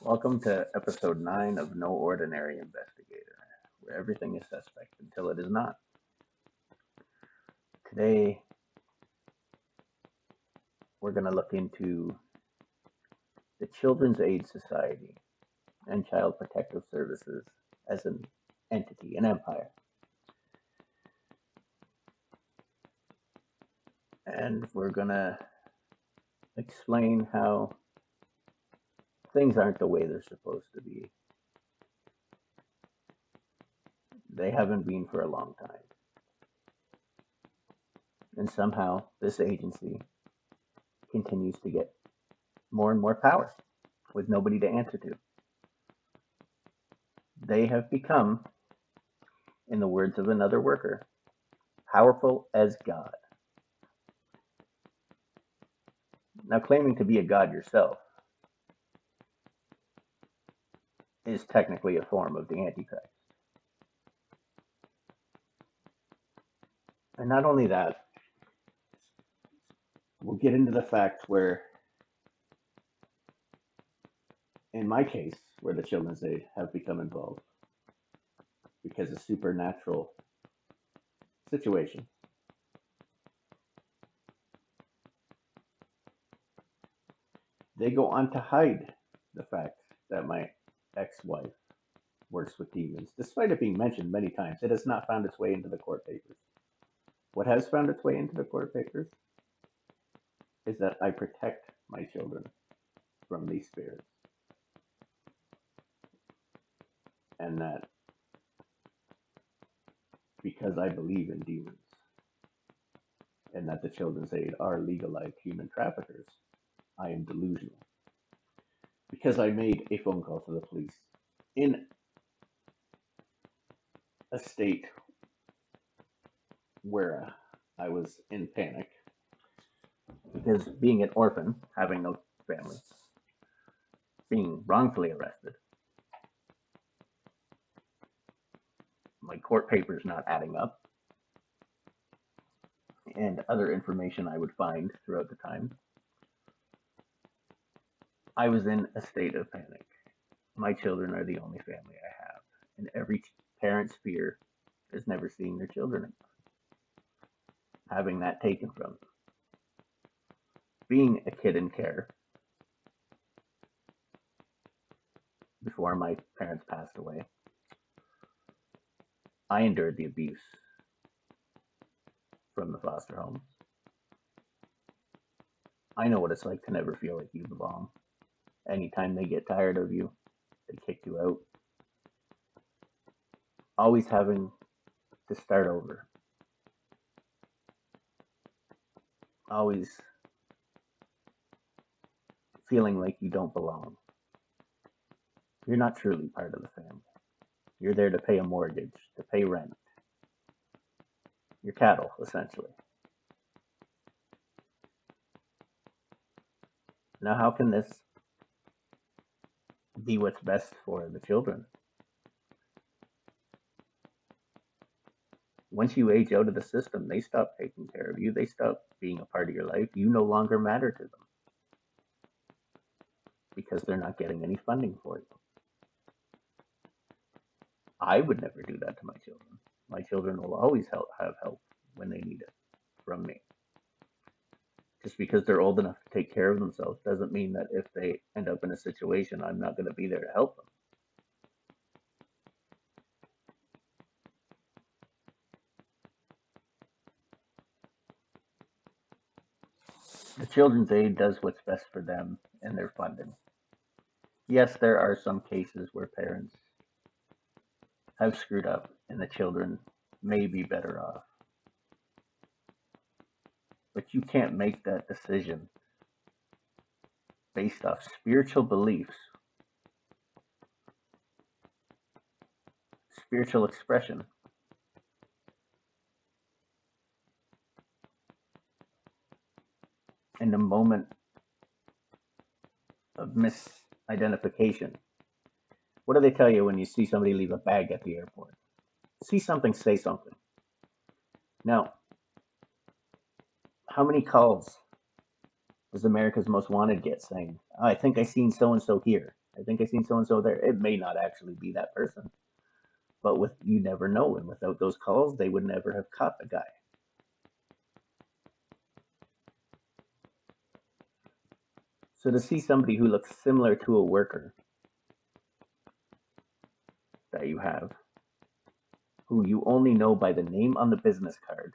Welcome to episode 9 of No Ordinary Investigator, where everything is suspect until it is not. Today, we're going to look into the Children's Aid Society and Child Protective Services as an entity, an empire. And we're going to explain how things aren't the way they're supposed to be. They haven't been for a long time. And somehow this agency continues to get more and more power with nobody to answer to. They have become, in the words of another worker, powerful as God. Now, claiming to be a god yourself is technically a form of the Antichrist. And not only that, we'll get into the fact where, in my case, where the Children's Aid have become involved because of supernatural situation. They go on to hide the fact that my ex-wife works with demons. Despite it being mentioned many times, it has not found its way into the court papers. What has found its way into the court papers is that I protect my children from these spirits. And that because I believe in demons and that the Children's Aid are legalized human traffickers, I am delusional. Because I made a phone call to the police in a state where I was in panic. Because being an orphan, having no family, being wrongfully arrested, my court papers not adding up, and other information I would find throughout the time, I was in a state of panic. My children are the only family I have, and every parent's fear is never seeing their children again, having that taken from them. Being a kid in care before my parents passed away, I endured the abuse from the foster homes. I know what it's like to never feel like you belong. Anytime they get tired of you, they kick you out. Always having to start over. Always feeling like you don't belong. You're not truly part of the family. You're there to pay a mortgage, to pay rent. You're cattle, essentially. Now, how can this be what's best for the children? Once you age out of the system, they stop taking care of you. They stop being a part of your life. You no longer matter to them because they're not getting any funding for you. I would never do that to my children. My children will always have help when they need it from me. Just because they're old enough to take care of themselves doesn't mean that if they end up in a situation, I'm not going to be there to help them. The Children's Aid does what's best for them and their funding. Yes, there are some cases where parents have screwed up and the children may be better off. But you can't make that decision based off spiritual beliefs, spiritual expression. In the moment of misidentification, what do they tell you when you see somebody leave a bag at the airport? See something, say something. Now, how many calls does America's Most Wanted get saying, oh, I think I seen so-and-so here? I think I seen so and so there. It may not actually be that person, but with you never know. And without those calls, they would never have caught the guy. So to see somebody who looks similar to a worker that you have, who you only know by the name on the business card,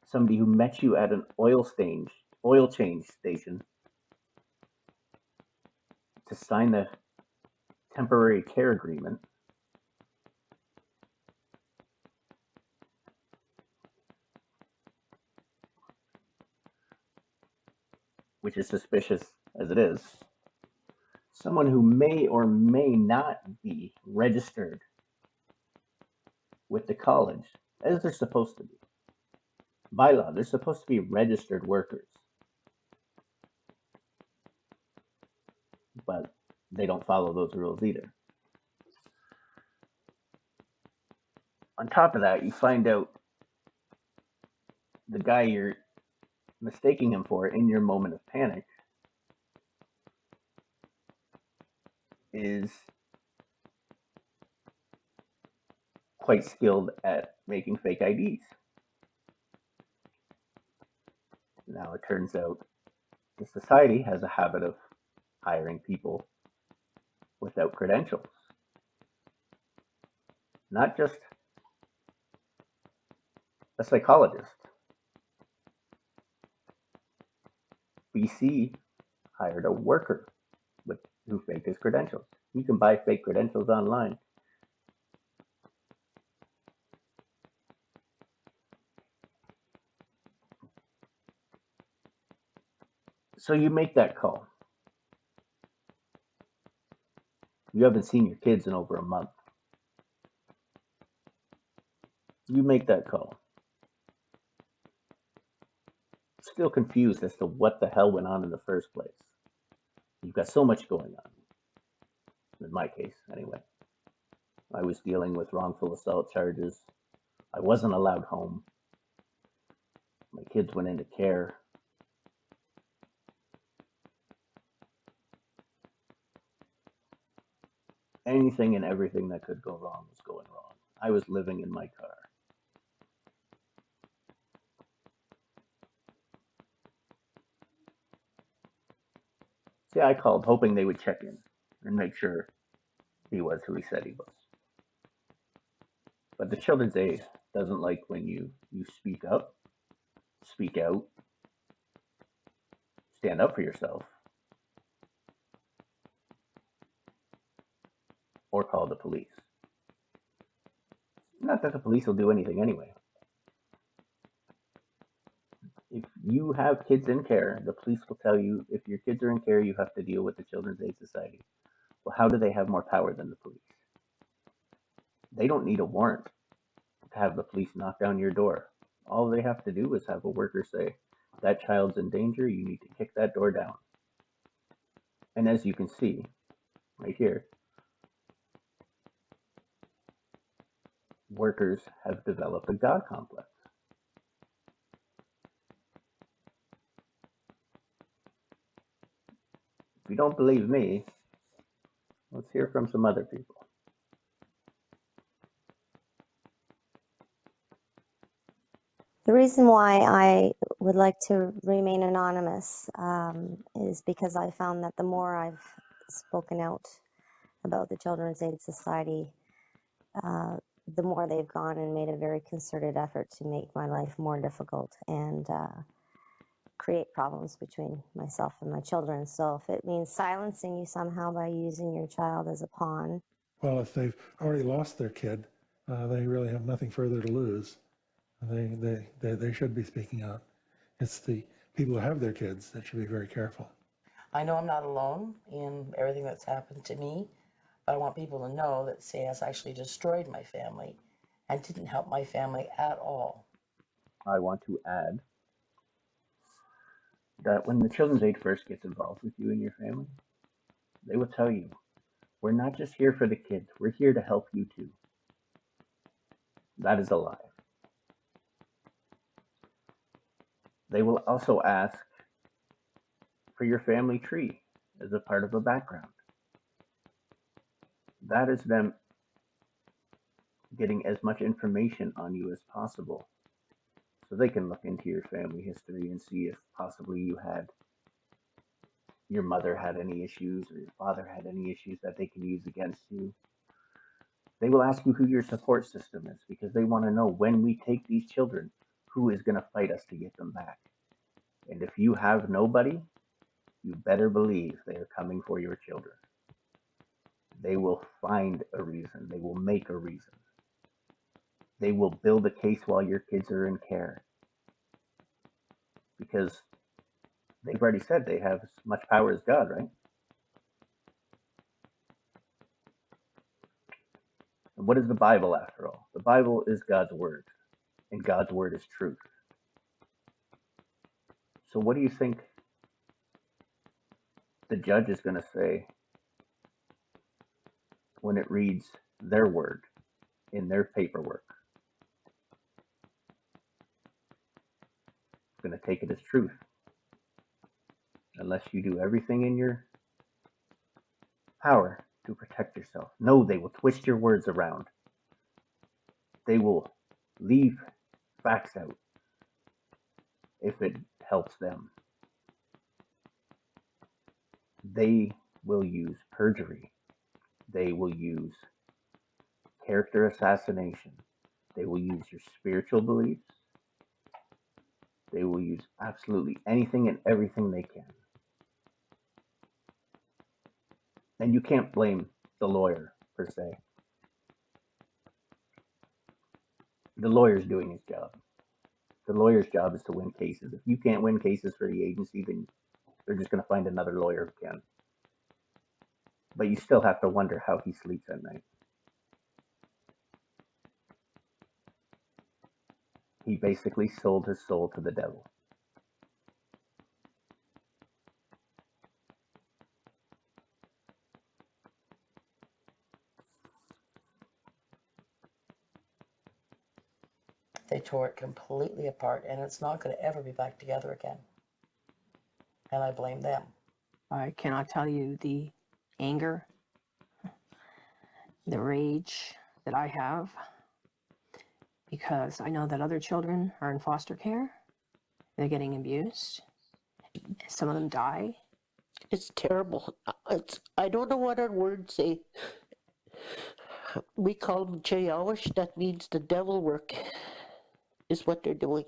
somebody who met you at an oil change station to sign the temporary care agreement, which is suspicious as it is, someone who may or may not be registered with the college as they're supposed to be. By law, they're supposed to be registered workers, but they don't follow those rules either. On top of that, you find out the guy you're mistaking him for in your moment of panic is quite skilled at making fake IDs. Now, it turns out the society has a habit of hiring people without credentials, not just a psychologist. BC hired a worker who faked his credentials. You can buy fake credentials online. So you make that call. You haven't seen your kids in over a month. You make that call. Still confused as to what the hell went on in the first place. You've got so much going on. In my case, anyway. I was dealing with wrongful assault charges. I wasn't allowed home. My kids went into care. Anything and everything that could go wrong was going wrong. I was living in my car. See, I called hoping they would check in and make sure he was who he said he was. But the children's aid doesn't like when you speak up, speak out, stand up for yourself, or call the police. Not that the police will do anything anyway. If you have kids in care, the police will tell you if your kids are in care, you have to deal with the Children's Aid Society. Well, how do they have more power than the police? They don't need a warrant to have the police knock down your door. All they have to do is have a worker say, that child's in danger, you need to kick that door down. And as you can see, right here, workers have developed a God complex. If you don't believe me, let's hear from some other people. The reason why I would like to remain anonymous is because I found that the more I've spoken out about the Children's Aid Society, the more they've gone and made a very concerted effort to make my life more difficult and create problems between myself and my children. So if it means silencing you somehow by using your child as a pawn. Well, if they've already lost their kid, they really have nothing further to lose. They should be speaking out. It's the people who have their kids that should be very careful. I know I'm not alone in everything that's happened to me, but I want people to know that CS actually destroyed my family and didn't help my family at all. I want to add that when the Children's Aid first gets involved with you and your family, they will tell you, we're not just here for the kids, we're here to help you too. That is a lie. They will also ask for your family tree as a part of a background. That is them getting as much information on you as possible so they can look into your family history and see if possibly your mother had any issues or your father had any issues that they can use against you. They will ask you who your support system is because they want to know when we take these children, who is going to fight us to get them back. And if you have nobody, you better believe they are coming for your children. They will find a reason. They will make a reason. They will build a case while your kids are in care because they've already said they have as much power as God, right? And what is the Bible after all? The Bible is God's word, and God's word is truth. So what do you think the judge is going to say when it reads their word in their paperwork? It's going to take it as truth. Unless you do everything in your power to protect yourself. No, they will twist your words around. They will leave facts out if it helps them. They will use perjury. They will use character assassination. They will use your spiritual beliefs. They will use absolutely anything and everything they can. And you can't blame the lawyer, per se. The lawyer's doing his job. The lawyer's job is to win cases. If you can't win cases for the agency, then they're just going to find another lawyer who can. But you still have to wonder how he sleeps at night. He basically sold his soul to the devil. They tore it completely apart, and it's not going to ever be back together again. And I blame them. I cannot tell you the anger, the rage that I have because I know that other children are in foster care. They're getting abused. Some of them die. It's terrible. I don't know what our words say. We call them Jayawish. That means the devil work is what they're doing.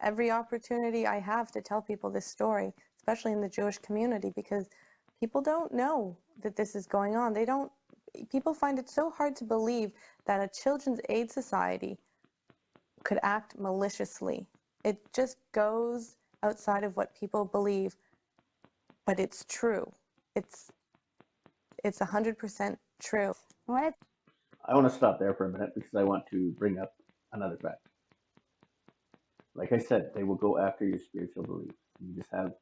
Every opportunity I have to tell people this story, especially in the Jewish community, because people don't know that this is going on. People find it so hard to believe that a children's aid society could act maliciously. It just goes outside of what people believe, but it's true. It's 100% true. What? I want to stop there for a minute because I want to bring up another fact. Like I said, they will go after your spiritual beliefs. You just have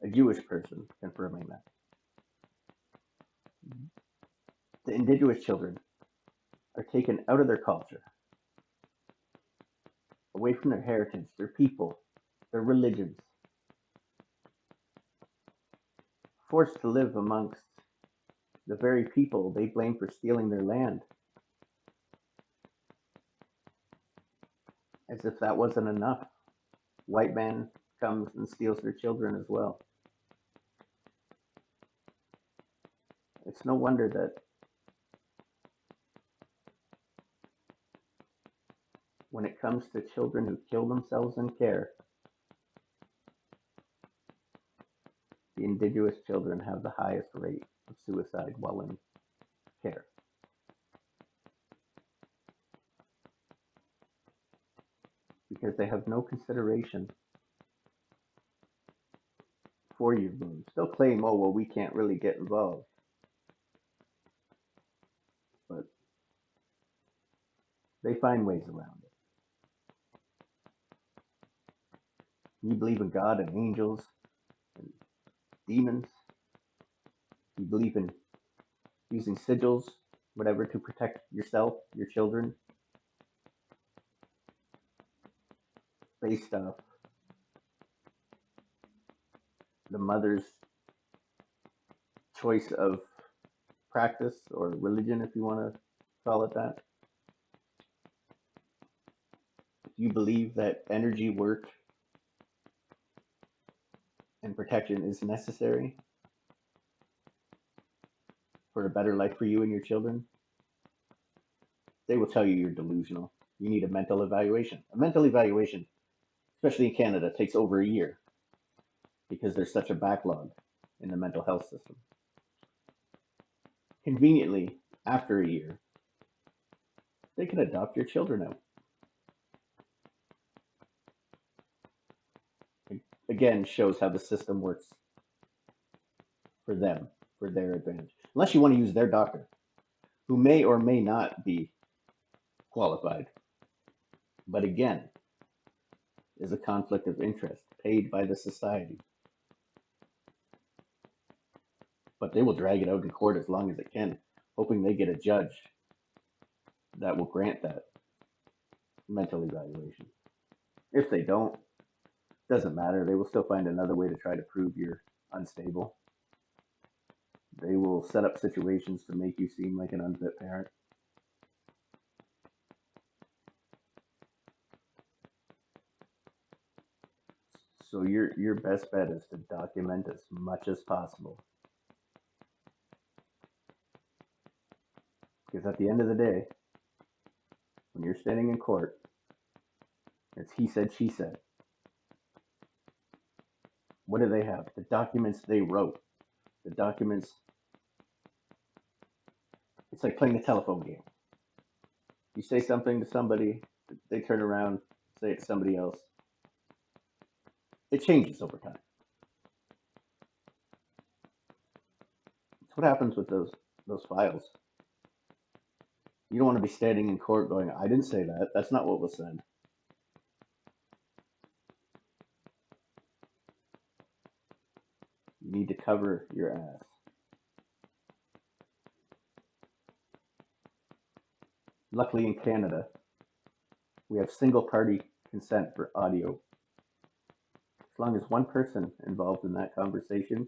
a Jewish person confirming that. The indigenous children are taken out of their culture, away from their heritage, their people, their religions, forced to live amongst the very people they blame for stealing their land. As if that wasn't enough. White man comes and steals their children as well. It's no wonder that when it comes to children who kill themselves in care, the indigenous children have the highest rate of suicide while in care. Because they have no consideration for your wounds. They'll claim, oh, well, we can't really get involved. But they find ways around it. You believe in God and angels and demons. You believe in using sigils, whatever, to protect yourself, your children, based off the mother's choice of practice or religion, if you want to call it that. If you believe that energy work and protection is necessary for a better life for you and your children, they will tell you you're delusional. You need a mental evaluation. A mental evaluation, especially in Canada, takes over a year because there's such a backlog in the mental health system. Conveniently, after a year, they can adopt your children out. It again, shows how the system works for them, for their advantage. Unless you want to use their doctor, who may or may not be qualified, but again, is a conflict of interest paid by the society. But they will drag it out in court as long as it can, hoping they get a judge that will grant that mental evaluation. If they don't, doesn't matter. They will still find another way to try to prove you're unstable. They will set up situations to make you seem like an unfit parent. So your best bet is to document as much as possible. Because at the end of the day, when you're standing in court, it's he said, she said. What do they have? The documents they wrote. The documents. It's like playing a telephone game. You say something to somebody, they turn around, say it to somebody else. It changes over time. That's what happens with those files. You don't want to be standing in court going, I didn't say that. That's not what was said. You need to cover your ass. Luckily in Canada, we have single party consent for audio. As long as one person involved in that conversation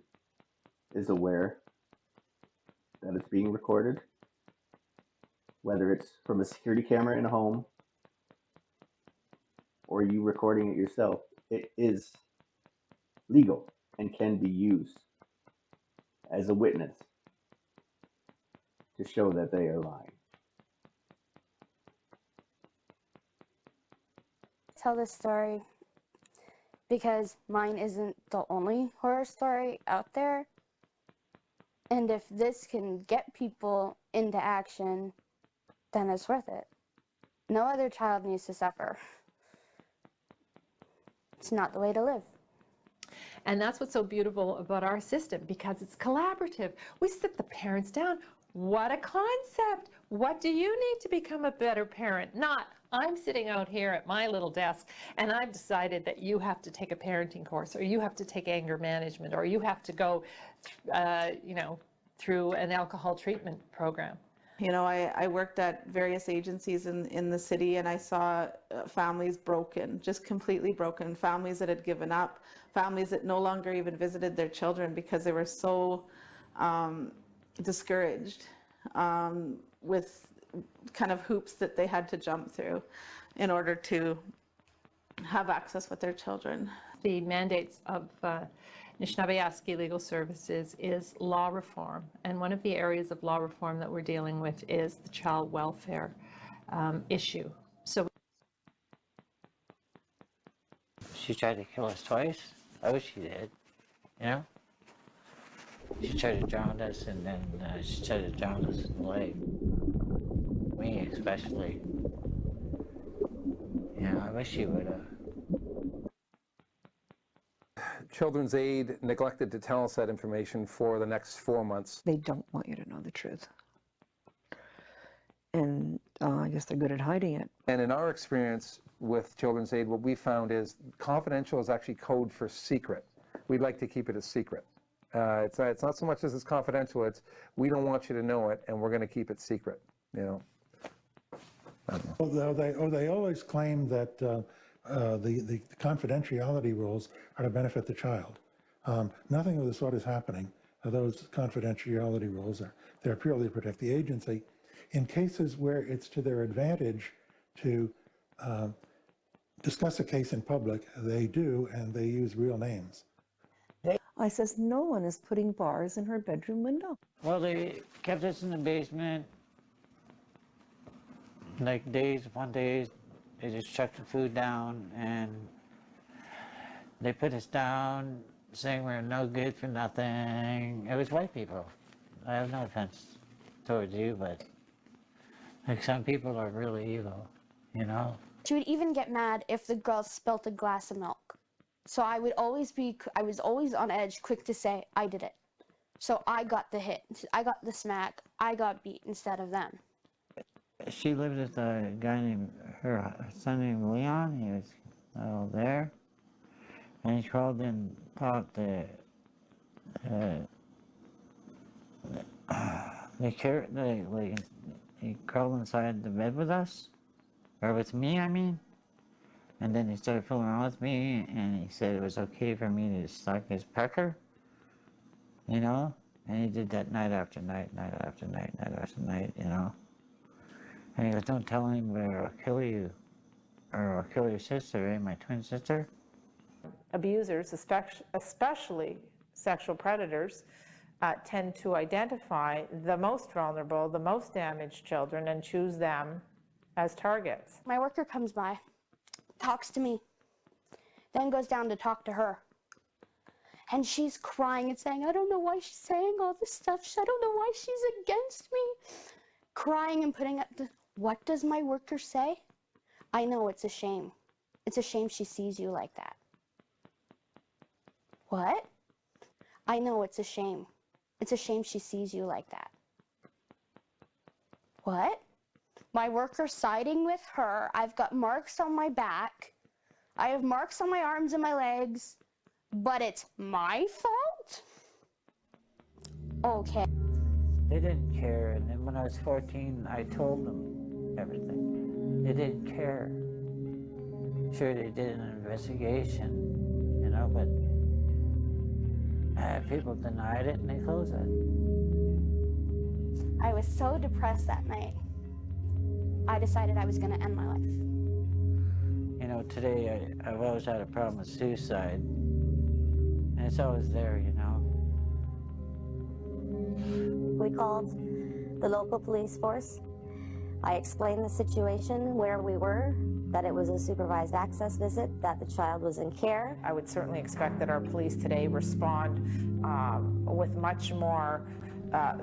is aware that it's being recorded, whether it's from a security camera in a home or you recording it yourself, it is legal and can be used as a witness to show that they are lying. Tell this story because mine isn't the only horror story out there. And if this can get people into action, then it's worth it. No other child needs to suffer. It's not the way to live. And that's what's so beautiful about our system, because it's collaborative. We sit the parents down. What a concept. What do you need to become a better parent? Not, I'm sitting out here at my little desk and I've decided that you have to take a parenting course, or you have to take anger management, or you have to go, through an alcohol treatment program. You know, I worked at various agencies in the city, and I saw families broken, just completely broken, families that had given up, families that no longer even visited their children because they were so discouraged with kind of hoops that they had to jump through in order to have access with their children. The mandates of Anishinaabe Legal Services is law reform, and one of the areas of law reform that we're dealing with is the child welfare issue. So she tried to kill us twice. Oh, she did. You know? She tried to drown us, and then she tried to drown us in the lake. Me especially. Yeah, I wish she would have. Children's Aid neglected to tell us that information for the next 4 months. They don't want you to know the truth. And I guess they're good at hiding it. And in our experience with Children's Aid, what we found is confidential is actually code for secret. We'd like to keep it a secret. It's not so much as it's confidential, it's we don't want you to know it, and we're going to keep it secret, you know. They always claim that the confidentiality rules are to benefit the child. Nothing of the sort is happening. those confidentiality rules are there purely to protect the agency. In cases where it's to their advantage to discuss a case in public, they do, and they use real names. I says, no one is putting bars in her bedroom window. Well, they kept us in the basement, like days upon days. They just chucked the food down, and they put us down, saying we're no good for nothing. It was white people. I have no offense towards you, but like some people are really evil, you know? She would even get mad if the girl spilt a glass of milk. So I was always on edge, quick to say, I did it. So I got the hit, I got the smack, I got beat instead of them. She lived with a guy named, her son named Leon. He was there. And he crawled in, caught he crawled inside the bed with us, or with me, I mean. And then he started fooling around with me, and he said it was okay for me to suck his pecker, you know? And he did that night after night, night after night, night after night, you know? And he goes, don't tell anybody or I'll kill you, or I'll kill your sister, my twin sister. Abusers, especially sexual predators, tend to identify the most vulnerable, the most damaged children and choose them as targets. My worker comes by, talks to me, then goes down to talk to her. And she's crying and saying, I don't know why she's saying all this stuff. I don't know why she's against me. Crying and putting up what does my worker say? I know, it's a shame. It's a shame she sees you like that. What? I know, it's a shame. It's a shame she sees you like that. What? My worker's siding with her. I've got marks on my back. I have marks on my arms and my legs. But it's my fault? Okay. They didn't care, and then when I was 14, I told them everything. They didn't care. Sure, they did an investigation, you know, but people denied it and they closed it. I was so depressed that night. I decided I was going to end my life. You know, today I've always had a problem with suicide, and it's always there, you know. We called the local police force. I explained the situation, where we were, that it was a supervised access visit, that the child was in care. I would certainly expect that our police today respond with much more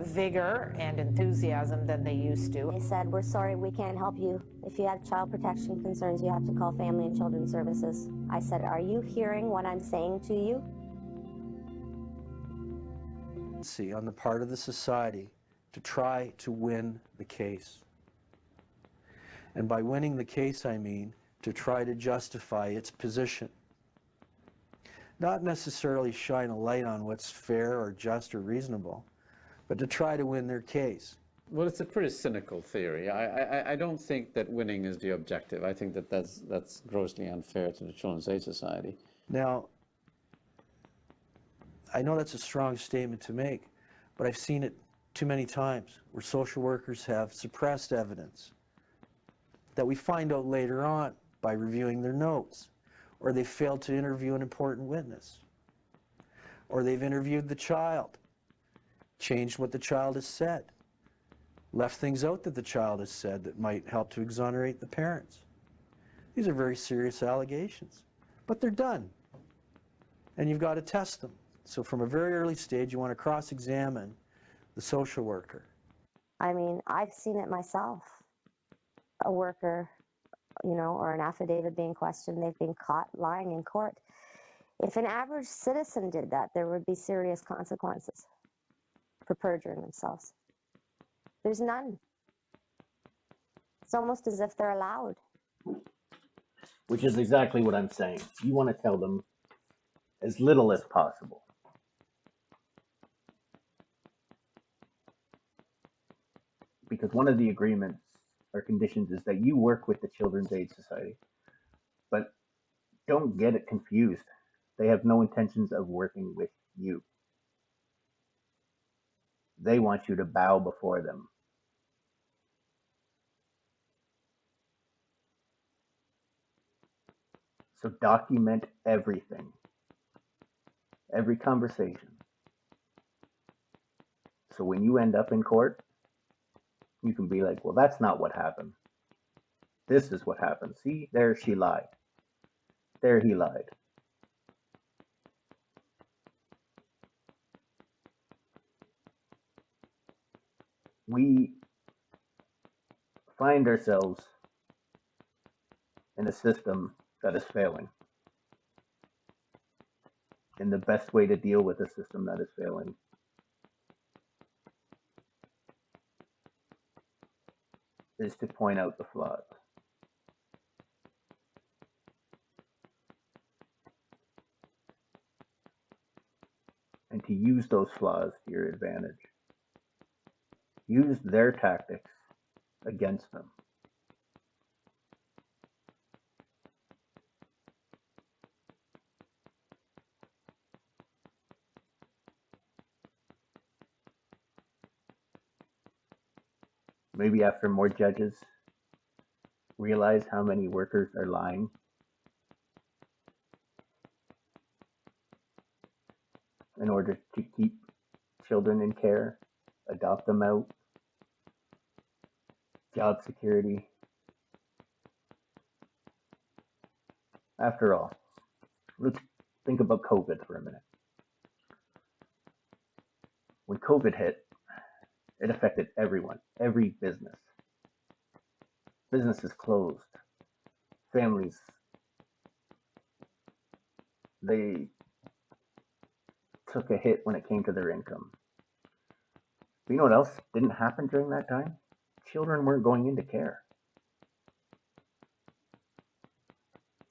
vigor and enthusiasm than they used to. They said, we're sorry, we can't help you. If you have child protection concerns, you have to call Family and Children's Services. I said, are you hearing what I'm saying to you? On the part of the society to try to win the case. And by winning the case, I mean to try to justify its position. Not necessarily shine a light on what's fair or just or reasonable, but to try to win their case. Well, it's a pretty cynical theory. I don't think that winning is the objective. I think that that's grossly unfair to the Children's Aid Society. Now, I know that's a strong statement to make, but I've seen it too many times where social workers have suppressed evidence that we find out later on by reviewing their notes, or they failed to interview an important witness, or they've interviewed the child, changed what the child has said, left things out that the child has said that might help to exonerate the parents. These are very serious allegations, but they're done, and you've got to test them. So from a very early stage, you want to cross-examine the social worker. I mean, I've seen it myself. A worker, you know, or an affidavit being questioned, they've been caught lying in court. If an average citizen did that, there would be serious consequences for perjuring themselves. There's none. It's almost as if they're allowed. Which is exactly what I'm saying. You want to tell them as little as possible. Because one of the agreements or conditions is that you work with the Children's Aid Society. But don't get it confused. They have no intentions of working with you. They want you to bow before them. So document everything, every conversation. So when you end up in court, you can be like, well, that's not what happened. This is what happened. See, there she lied. There he lied. We find ourselves in a system that is failing. And the best way to deal with a system that is failing is to point out the flaws. And to use those flaws to your advantage. Use their tactics against them. Maybe after more judges realize how many workers are lying, in order to keep children in care, adopt them out, job security. After all, let's think about COVID for a minute. When COVID hit, it affected everyone, every business. Businesses closed. Families, they took a hit when it came to their income. But you know what else didn't happen during that time? Children weren't going into care.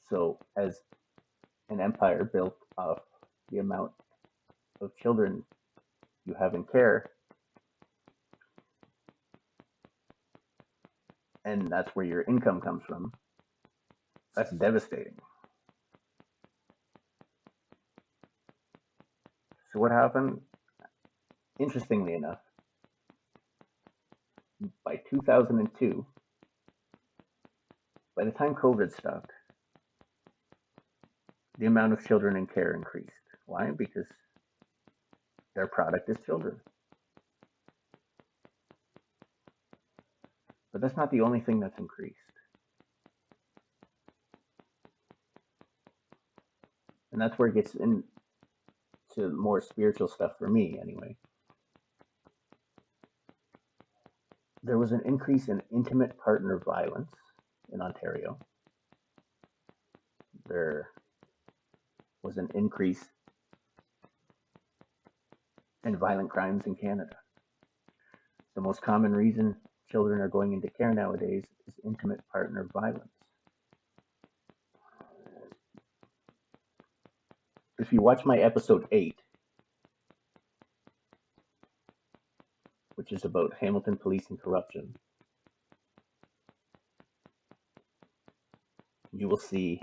So as an empire built off the amount of children you have in care, and that's where your income comes from, that's devastating. So what happened? Interestingly enough, by 2002, by the time COVID stopped, the amount of children in care increased. Why? Because their product is children. But that's not the only thing that's increased. And that's where it gets into more spiritual stuff for me, anyway. There was an increase in intimate partner violence in Ontario. There was an increase in violent crimes in Canada. The most common reason children are going into care nowadays is intimate partner violence. If you watch my episode 8, which is about Hamilton police and corruption, you will see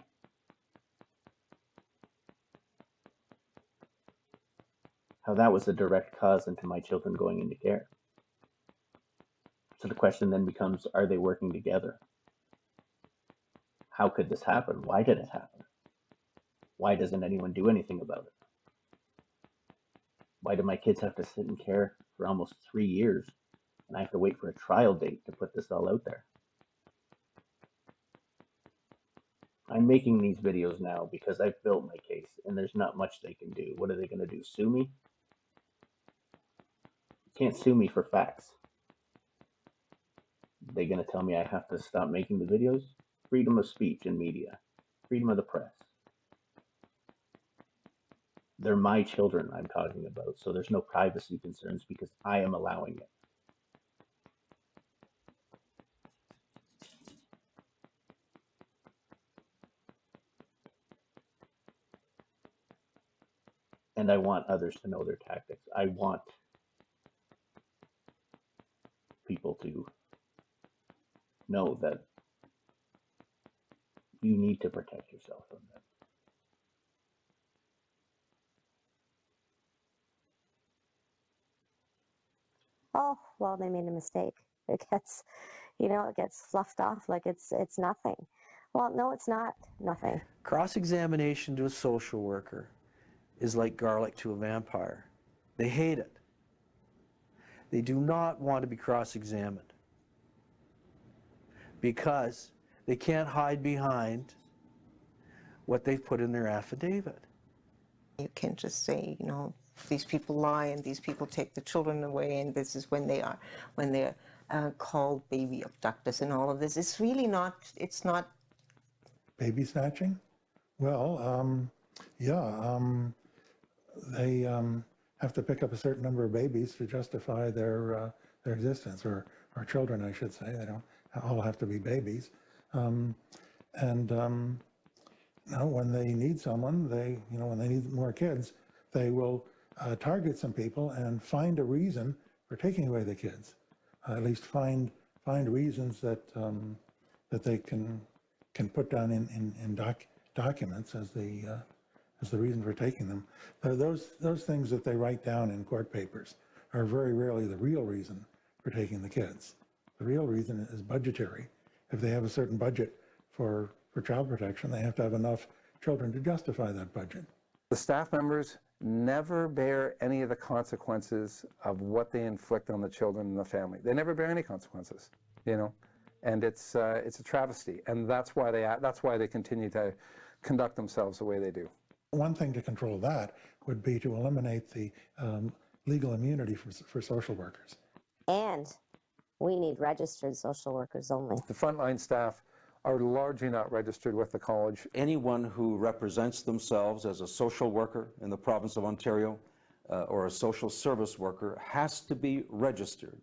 how that was a direct cause into my children going into care. So the question then becomes, are they working together? How could this happen? Why did it happen? Why doesn't anyone do anything about it? Why do my kids have to sit in care for almost 3 years and I have to wait for a trial date to put this all out there? I'm making these videos now because I've built my case and there's not much they can do. What are they going to do? Sue me? You can't sue me for facts. They're going to tell me I have to stop making the videos? Freedom of speech and media. Freedom of the press. They're my children I'm talking about, so there's no privacy concerns because I am allowing it. And I want others to know their tactics. I want people to know that you need to protect yourself from them. oh, well, they made a mistake. It gets, it gets fluffed off like it's nothing. Well, no, it's not nothing. Cross-examination to a social worker is like garlic to a vampire. They hate it. They do not want to be cross-examined because they can't hide behind what they've put in their affidavit. You can't just say, these people lie and these people take the children away, and this is when they're called baby abductors and all of this. It's really not, it's not. Baby snatching? Well, yeah, they have to pick up a certain number of babies to justify their existence, or children, I should say. They don't all have to be babies. When they need someone, when they need more kids, they will target some people and find a reason for taking away the kids. At least find reasons that they can put down in documents as the reason for taking them. Those things that they write down in court papers are very rarely the real reason for taking the kids. The real reason is budgetary. If they have a certain budget for child protection, they have to have enough children to justify that budget. The staff members never bear any of the consequences of what they inflict on the children and the family. They never bear any consequences, and it's a travesty, and that's why they continue to conduct themselves the way they do. One thing to control that would be to eliminate the legal immunity for social workers. And we need registered social workers only. The frontline staff are largely not registered with the college. Anyone who represents themselves as a social worker in the province of Ontario or a social service worker has to be registered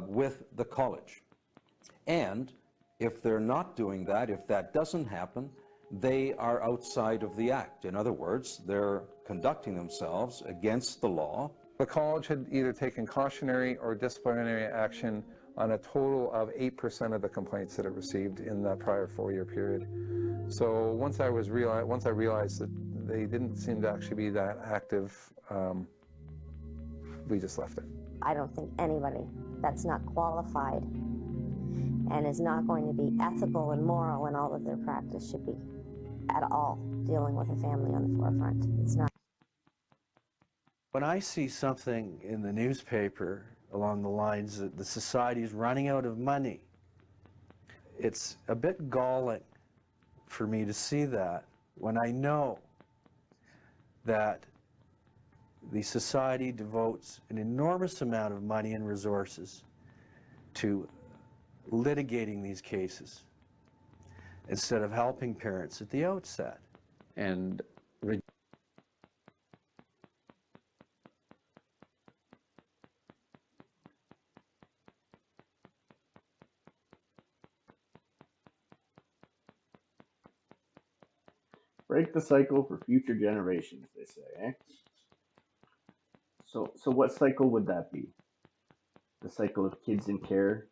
with the college. And if they're not doing that, if that doesn't happen, they are outside of the act. In other words, they're conducting themselves against the law. The college had either taken cautionary or disciplinary action on a total of 8% of the complaints that it received in that prior 4-year period. So once I realized that they didn't seem to actually be that active, we just left it. I don't think anybody that's not qualified and is not going to be ethical and moral in all of their practice should be at all dealing with a family on the forefront. It's not. When I see something in the newspaper along the lines that the society is running out of money, it's a bit galling for me to see that when I know that the society devotes an enormous amount of money and resources to litigating these cases instead of helping parents at the outset. And break the cycle for future generations, they say, eh? So what cycle would that be? The cycle of kids in care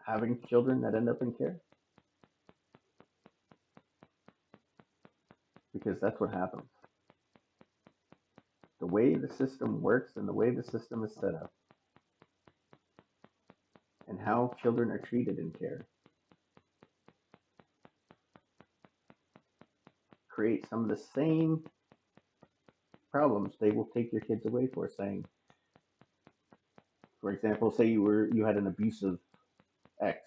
having children that end up in care? Because that's what happens. The way the system works and the way the system is set up and how children are treated in care create some of the same problems they will take your kids away for, saying, for example, say you had an abusive ex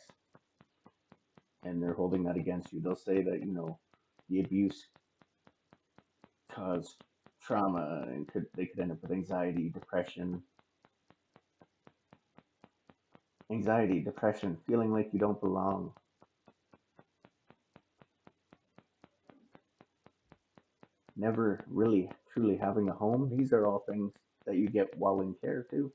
and they're holding that against you. They'll say that, the abuse caused trauma and they could end up with anxiety, depression, feeling like you don't belong. Never really truly having a home. These are all things that you get while in care too.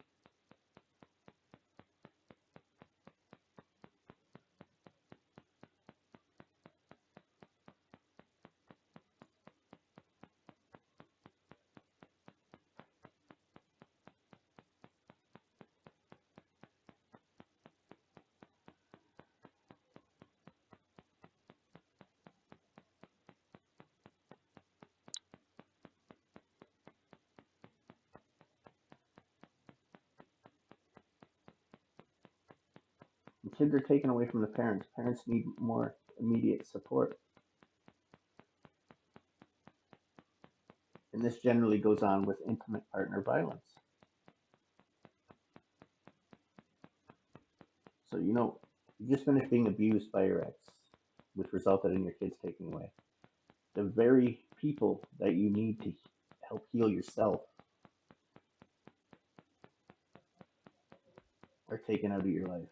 kids are taken away from the parents. Parents need more immediate support. And this generally goes on with intimate partner violence. So, you just finished being abused by your ex, which resulted in your kids taking away. The very people that you need to help heal yourself are taken out of your life.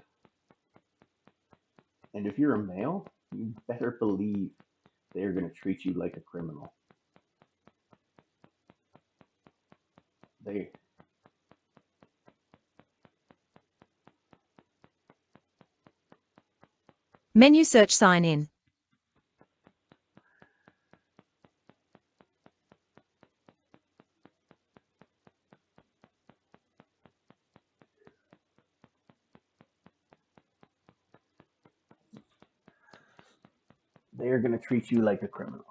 And if you're a male, you better believe they're going to treat you like a criminal. Menu search sign in. They are going to treat you like a criminal.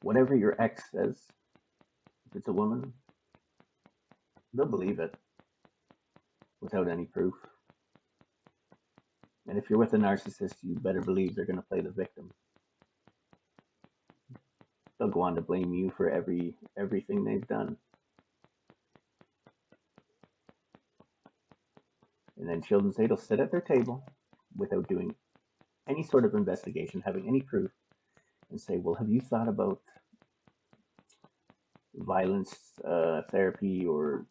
Whatever your ex says, if it's a woman, they'll believe it without any proof. And if you're with a narcissist, you better believe they're going to play the victim. They'll go on to blame you for everything they've done. And then Children's Aid will sit at their table without doing any sort of investigation, having any proof, and say, well, have you thought about violence therapy or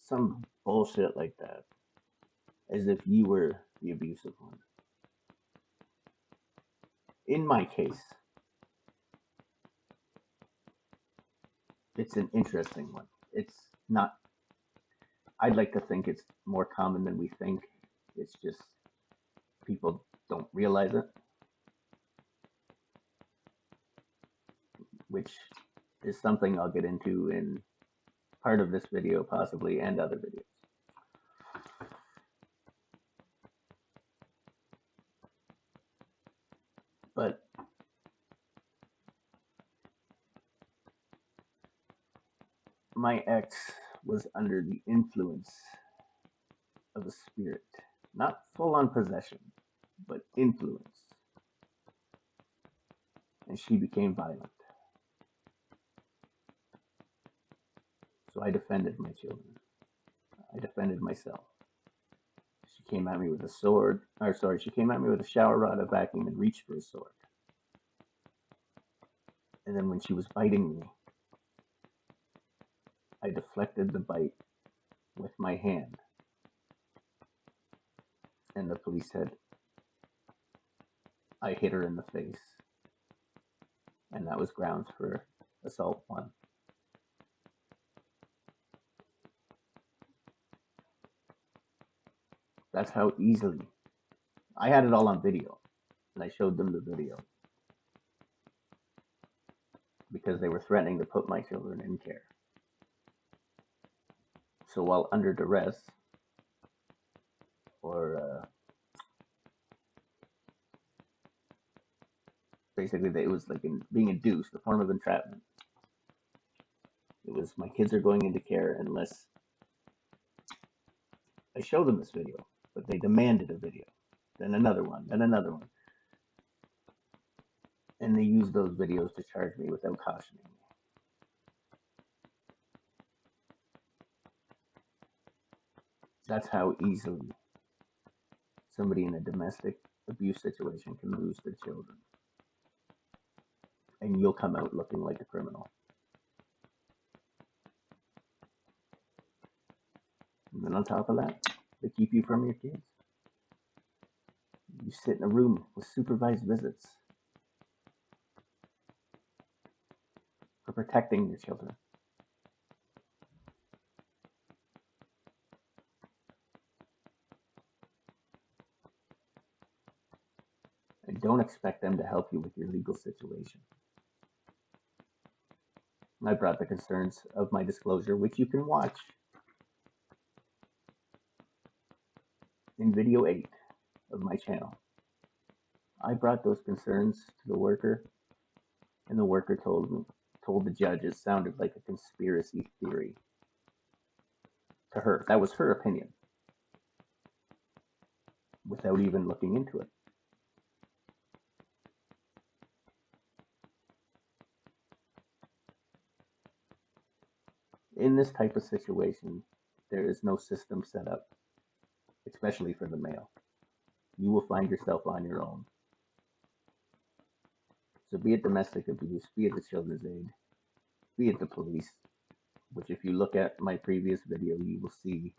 some bullshit like that, as if you were the abusive one. In my case, it's an interesting one. It's not, I'd like to think it's more common than we think. It's just people don't realize it, which is something I'll get into in part of this video possibly and other videos. But my ex was under the influence of a spirit, not full on possession, but influence. And she became violent. So I defended my children. I defended myself. She came at me with a sword, she came at me with a shower rod, a vacuum, and reached for a sword. And then when she was biting me, I deflected the bite with my hand. And the police said I hit her in the face. And that was grounds for assault 1. That's how easily. I had it all on video, and I showed them the video because they were threatening to put my children in care. So while under duress, or basically it was like being induced, a form of entrapment. It was, my kids are going into care unless I show them this video, but they demanded a video, then another one, then another one. And they used those videos to charge me without cautioning me. That's how easily somebody in a domestic abuse situation can lose their children. And you'll come out looking like a criminal. And then on top of that, they keep you from your kids. You sit in a room with supervised visits for protecting your children. And don't expect them to help you with your legal situation. I brought the concerns of my disclosure, which you can watch in video 8 of my channel. I brought those concerns to the worker, and the worker told the judge it sounded like a conspiracy theory. To her, that was her opinion. without even looking into it. In this type of situation, there is no system set up, especially for the male. You will find yourself on your own. So be it domestic abuse, be it the children's aid, be it the police, which if you look at my previous video, you will see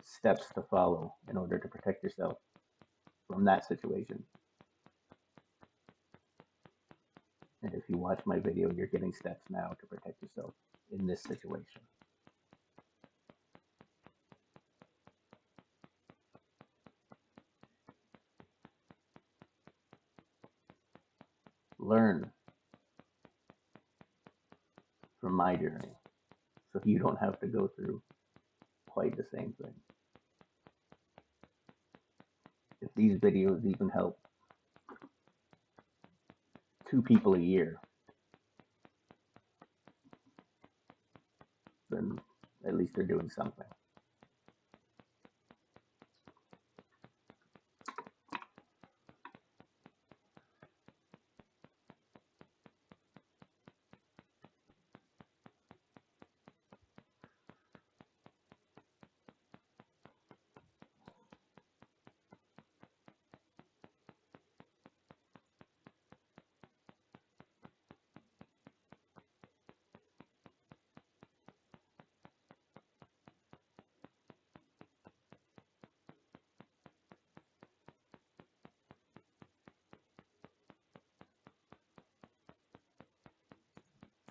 steps to follow in order to protect yourself from that situation. And if you watch my video, you're getting steps now to protect yourself in this situation. Learn from my journey so you don't have to go through quite the same thing. If these videos even help 2 people a year, then at least they're doing something.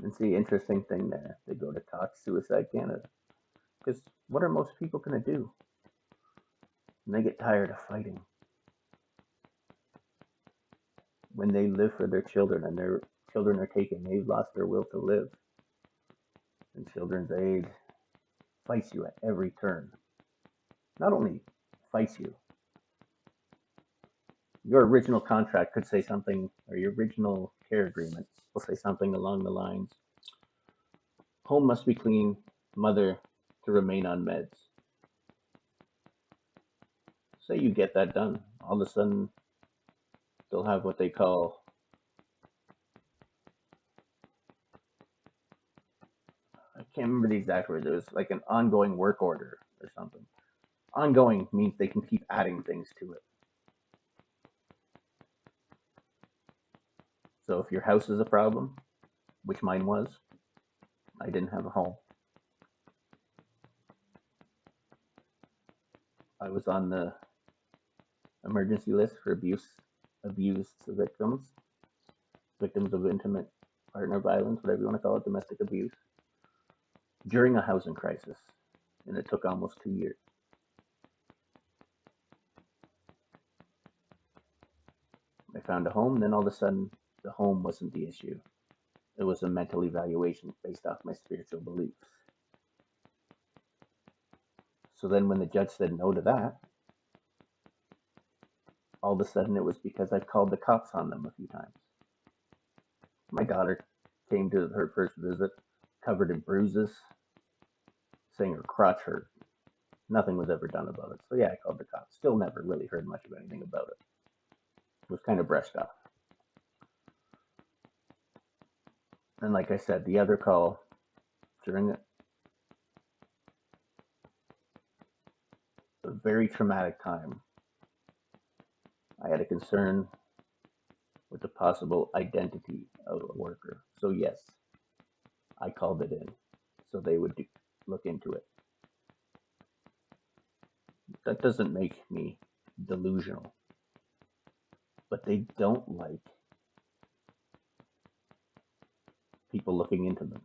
And see, interesting thing there, they go to talk Suicide Canada. Because what are most people going to do when they get tired of fighting? When they live for their children and their children are taken, they've lost their will to live. And Children's Aid fights you at every turn. Not only fights you, your original contract could say something, or your original care agreement will say something along the lines, home must be clean, mother to remain on meds. Say you get that done, all of a sudden they'll have what they call I can't remember the exact words. It was like an ongoing work order or something. Ongoing means they can keep adding things to it. So if your house is a problem, which mine was, I didn't have a home. I was on the emergency list for abuse victims, victims of intimate partner violence, whatever you want to call it, domestic abuse, during a housing crisis, and it took almost 2 years. I found a home, then all of a sudden, the home wasn't the issue. It was a mental evaluation based off my spiritual beliefs. So then when the judge said no to that, all of a sudden it was because I called the cops on them a few times. My daughter came to her first visit covered in bruises, saying her crotch hurt. Nothing was ever done about it. So yeah, I called the cops. Still never really heard much of anything about it. It was kind of brushed off. And like I said, the other call during a very traumatic time, I had a concern with the possible identity of a worker. So yes, I called it in so they would look into it. That doesn't make me delusional, but they don't like people looking into them.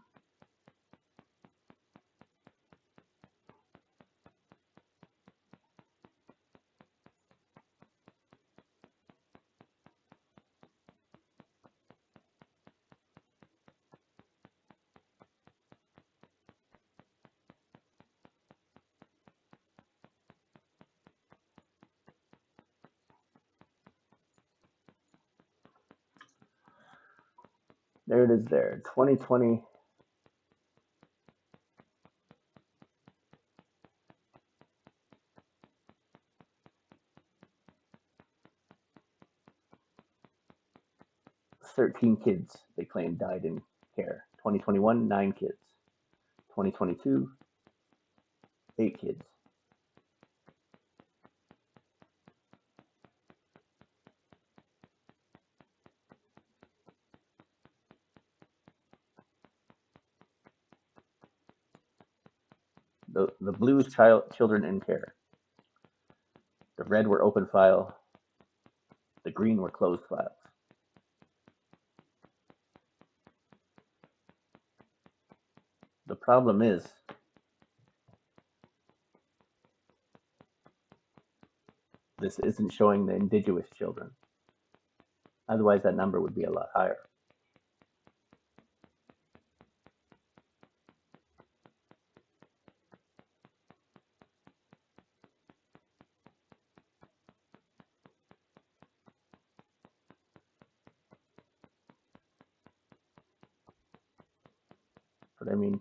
There it is there, 2020. 13 kids they claim died in care. 2021, 9 kids. 2022, 8 kids. The blue is children in care. The red were open file. The green were closed files. The problem is this isn't showing the indigenous children. Otherwise, that number would be a lot higher. But I mean,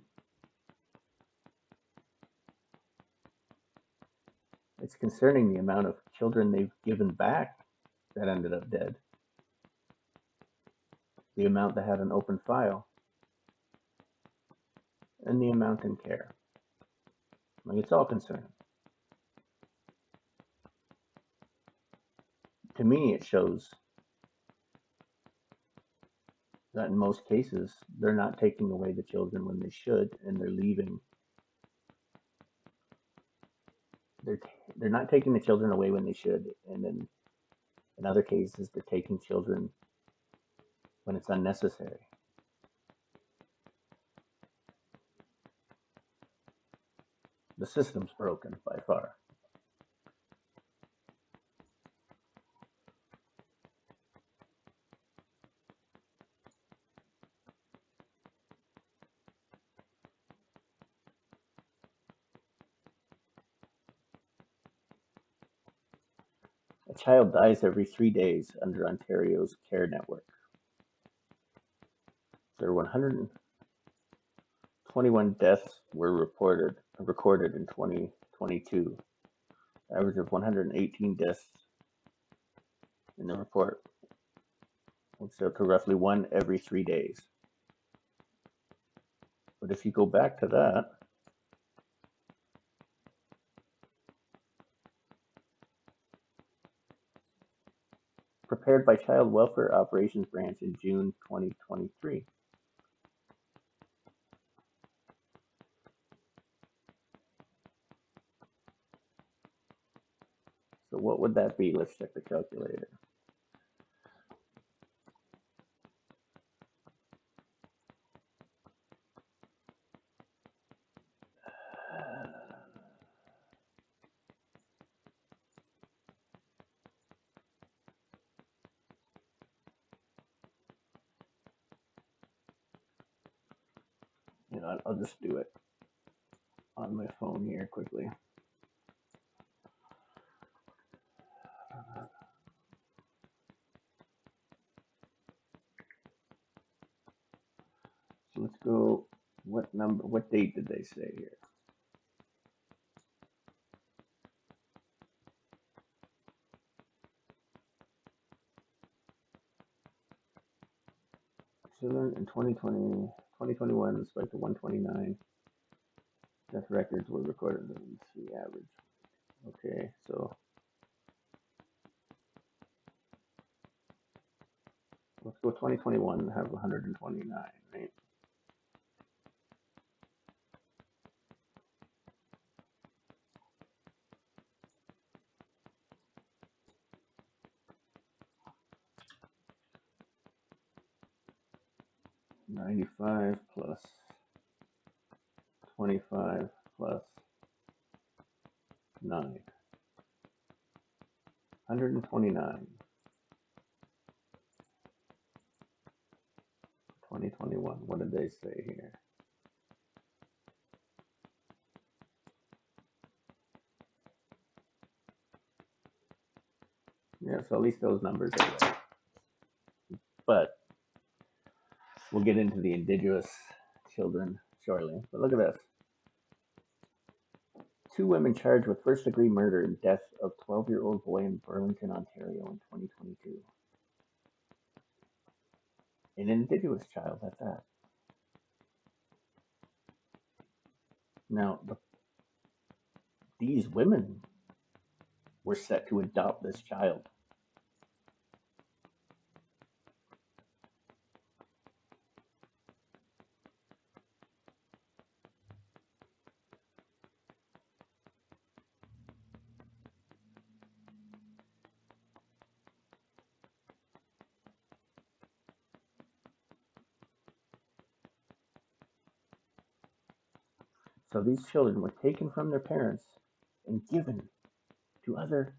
it's concerning the amount of children they've given back that ended up dead, the amount that had an open file, and the amount in care. Like, it's all concerning. To me, it shows that in most cases, they're not taking away the children when they should, and they're leaving. They're not taking the children away when they should, and then in other cases, they're taking children when it's unnecessary. The system's broken by far. A child dies every 3 days under Ontario's care network. There were 121 deaths were recorded in 2022. Average of 118 deaths in the report, works out to roughly 1 every 3 days. But if you go back to that, prepared by Child Welfare Operations Branch in June 2023. So what would that be? Let's check the calculator. You know, I'll just do it on my phone here quickly. So let's go, what date did they say here? Children in 2020, 2021, despite the 129 death records were recorded. Let's see, average. Okay, so let's go 2021 and have 129, right? $95 plus 25 plus 9. 129. 2021. What did they say here? Yeah, so at least those numbers are right. But we'll get into the indigenous children shortly. But look at this. 2 women charged with first-degree murder and death of 12-year-old boy in Burlington, Ontario in 2022. an Indigenous child at that. Now, these women were set to adopt this child. So these children were taken from their parents and given to other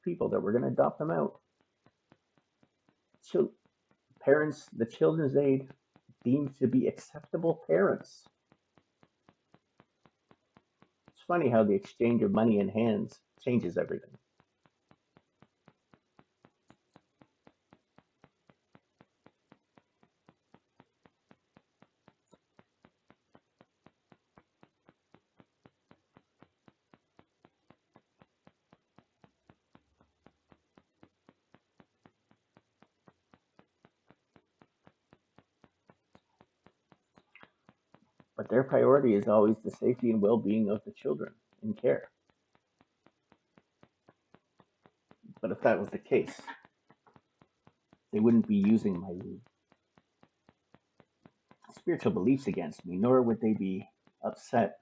people that were going to adopt them out. Parents, the Children's Aid deemed to be acceptable parents. It's funny how the exchange of money in hands changes everything. But their priority is always the safety and well-being of the children in care. But if that was the case, they wouldn't be using my spiritual beliefs against me, nor would they be upset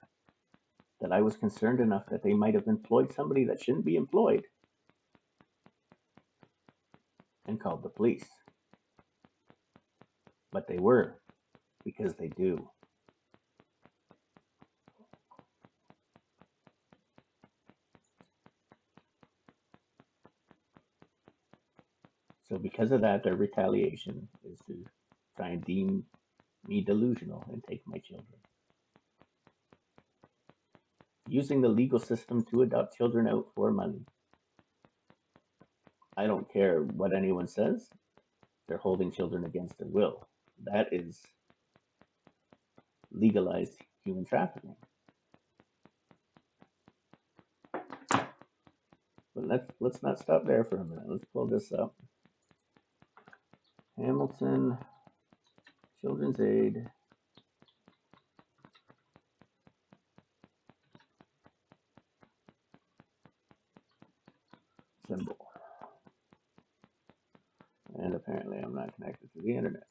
that I was concerned enough that they might have employed somebody that shouldn't be employed and called the police. But they were, because they do. So because of that, their retaliation is to try and deem me delusional and take my children. Using the legal system to adopt children out for money. I don't care what anyone says. They're holding children against their will. That is legalized human trafficking. But let's not stop there for a minute. Let's pull this up. Hamilton Children's Aid symbol. And apparently I'm not connected to the internet.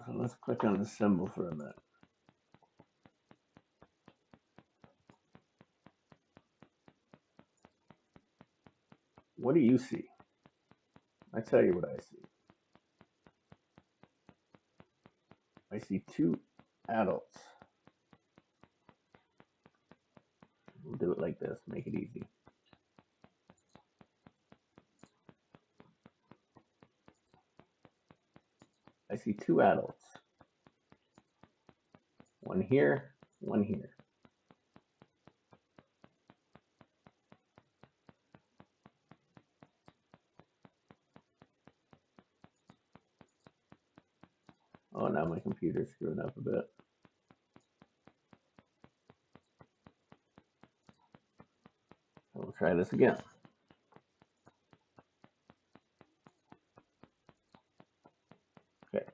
So let's click on the symbol for a minute. What do you see? I tell you what I see. I see two adults. We'll do it like this, make it easy. I see two adults. One here, one here. Oh, now my computer's screwing up a bit. We'll try this again. Okay,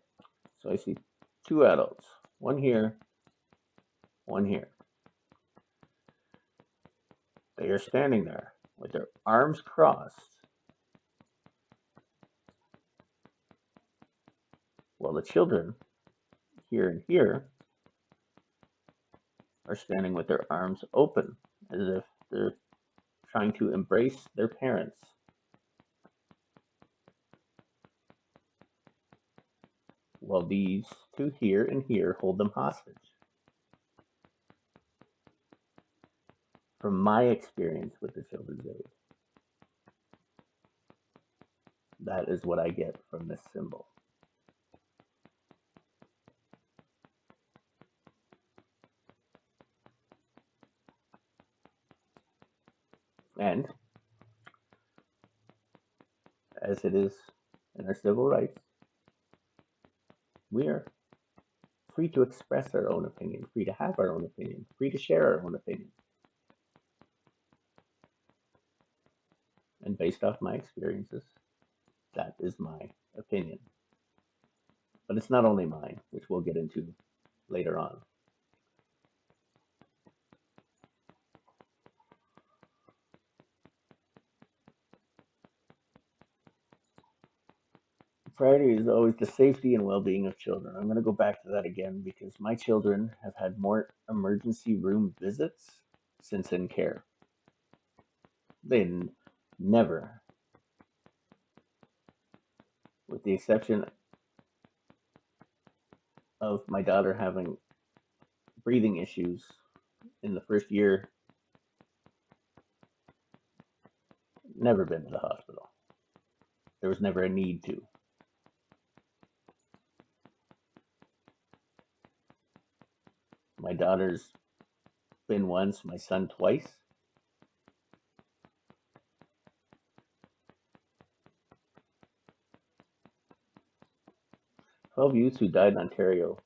so I see two adults. One here, one here. They are standing there with their arms crossed, while the children here and here are standing with their arms open, as if they're trying to embrace their parents. While these two here and here hold them hostage. From my experience with the Children's Aid, that is what I get from this symbol. And as it is in our civil rights, we are free to express our own opinion, free to have our own opinion, free to share our own opinion. And based off my experiences, that is my opinion. But it's not only mine, which we'll get into later on. Priority is always the safety and well-being of children. I'm going to go back to that again because my children have had more emergency room visits since in care. They never, with the exception of my daughter having breathing issues in the first year, never been to the hospital. There was never a need to. My daughter's been once, my son twice. "12 youths who died in Ontario."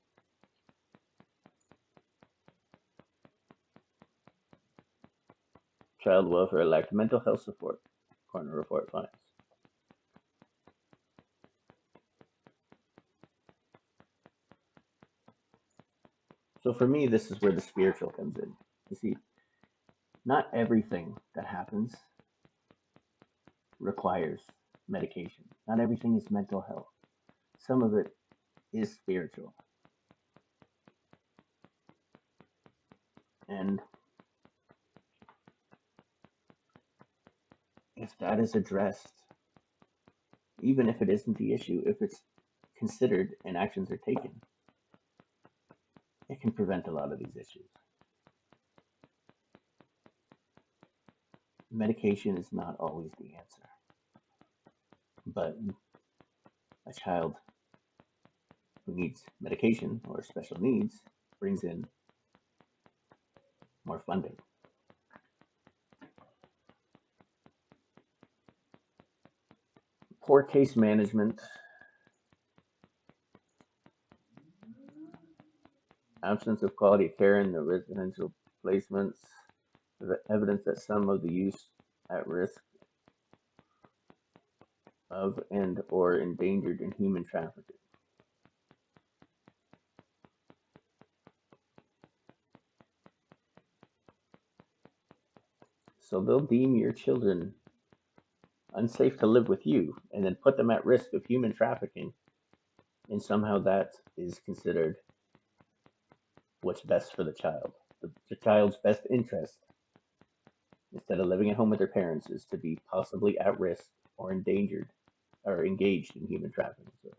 Child welfare lacked mental health support, coroner report finds. So for me, this is where the spiritual comes in. You see, not everything that happens requires medication. Not everything is mental health. Some of it is spiritual. And if that is addressed, even if it isn't the issue, if it's considered and actions are taken, it can prevent a lot of these issues. Medication is not always the answer, but a child who needs medication or special needs brings in more funding. Poor case management, absence of quality care in the residential placements, the evidence that some of the youth at risk of and or endangered in human trafficking. So they'll deem your children unsafe to live with you and then put them at risk of human trafficking, and somehow that is considered what's best for the child. The child's best interest, instead of living at home with their parents, is to be possibly at risk or endangered or engaged in human trafficking. So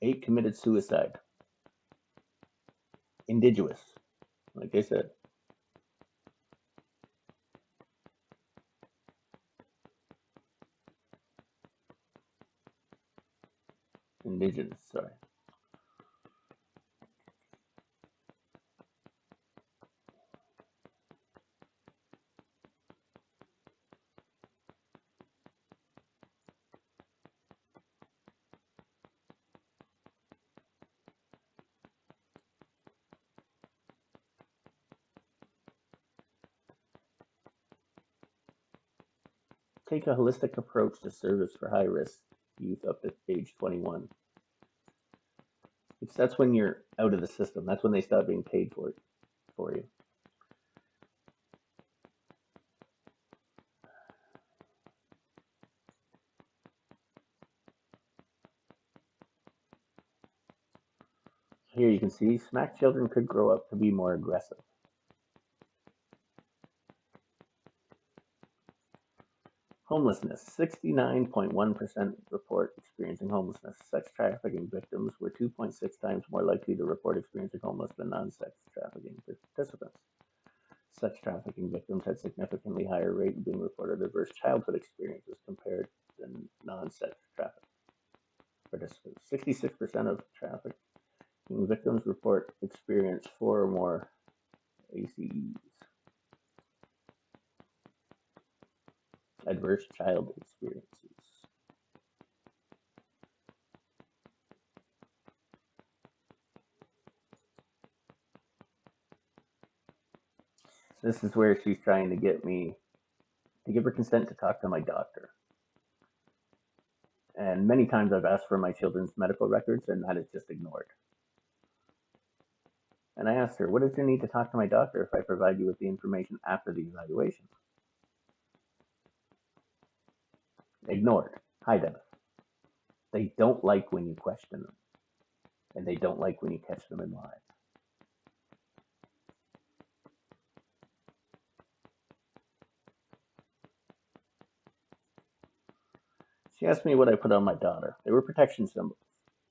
8 committed suicide. Indigenous, like I said. Indigenous, sorry. Take a holistic approach to service for high-risk youth up to age 21. Because that's when you're out of the system. That's when they stop being paid for you. Here you can see smack children could grow up to be more aggressive. Homelessness, 69.1% report experiencing homelessness. Sex trafficking victims were 2.6 times more likely to report experiencing homeless than non-sex trafficking participants. Such trafficking victims had significantly higher rate of being reported adverse childhood experiences compared to non-sex trafficking participants. 66% of trafficking victims report experience 4 or more ACEs, adverse child experiences. This is where she's trying to get me to give her consent to talk to my doctor. And many times I've asked for my children's medical records, and that is just ignored. And I asked her, what is your need to talk to my doctor if I provide you with the information after the evaluation? Ignored. Hi, Dennis. They don't like when you question them, and they don't like when you catch them in lies. She asked me what I put on my daughter. They were protection symbols.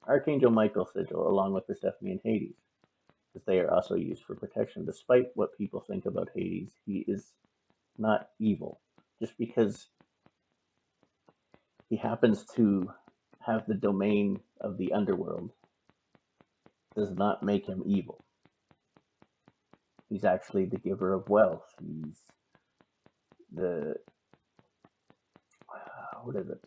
Archangel Michael sigil, along with Persephone and Hades, because they are also used for protection. Despite what people think about Hades, he is not evil. Just because he happens to have the domain of the underworld does not make him evil. He's actually the giver of wealth. He's the, what is it?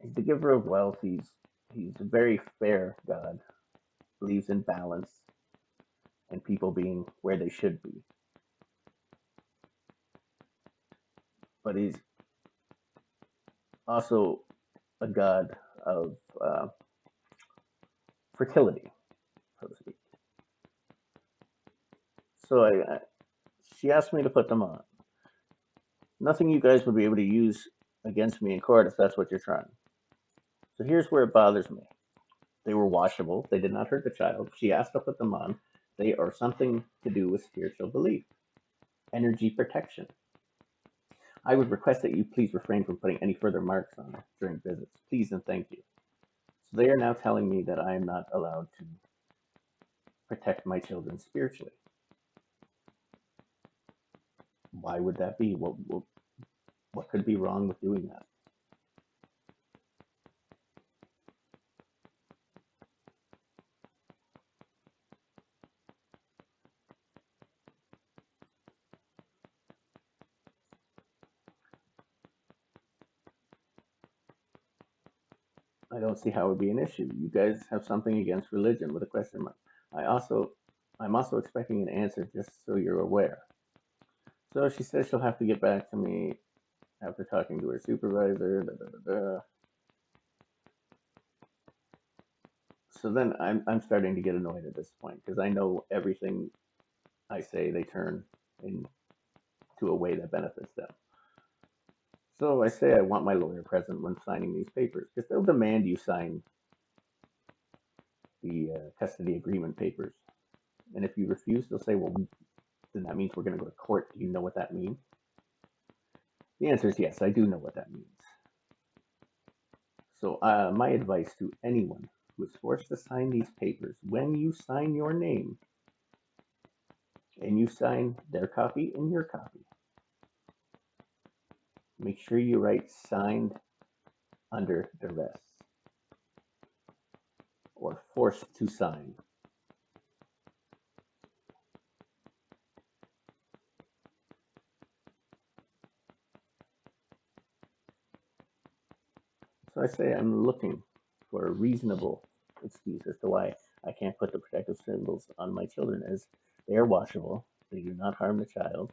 He's the giver of wealth. He's a very fair God. Believes in balance and people being where they should be. But he's also a god of fertility, so to speak. So she asked me to put them on. Nothing you guys would be able to use against me in court if that's what you're trying. So here's where it bothers me. They were washable. They did not hurt the child. She asked to put them on. They are something to do with spiritual belief, energy protection. I would request that you please refrain from putting any further marks on it during visits. Please and thank you. So they are now telling me that I am not allowed to protect my children spiritually. Why would that be? What could be wrong with doing that? I don't see how it would be an issue. You guys have something against religion with a question mark. I'm also expecting an answer, just so you're aware. So she says she'll have to get back to me after talking to her supervisor. So then I'm starting to get annoyed at this point because I know everything I say they turn into a way that benefits them. So I say I want my lawyer present when signing these papers because they'll demand you sign the custody agreement papers. And if you refuse, they'll say, well, then that means we're going to go to court. Do you know what that means? The answer is yes, I do know what that means. So my advice to anyone who is forced to sign these papers, when you sign your name and you sign their copy and your copy, make sure you write signed under duress or forced to sign. So I say I'm looking for a reasonable excuse as to why I can't put the protective symbols on my children, as they are washable, they do not harm the child,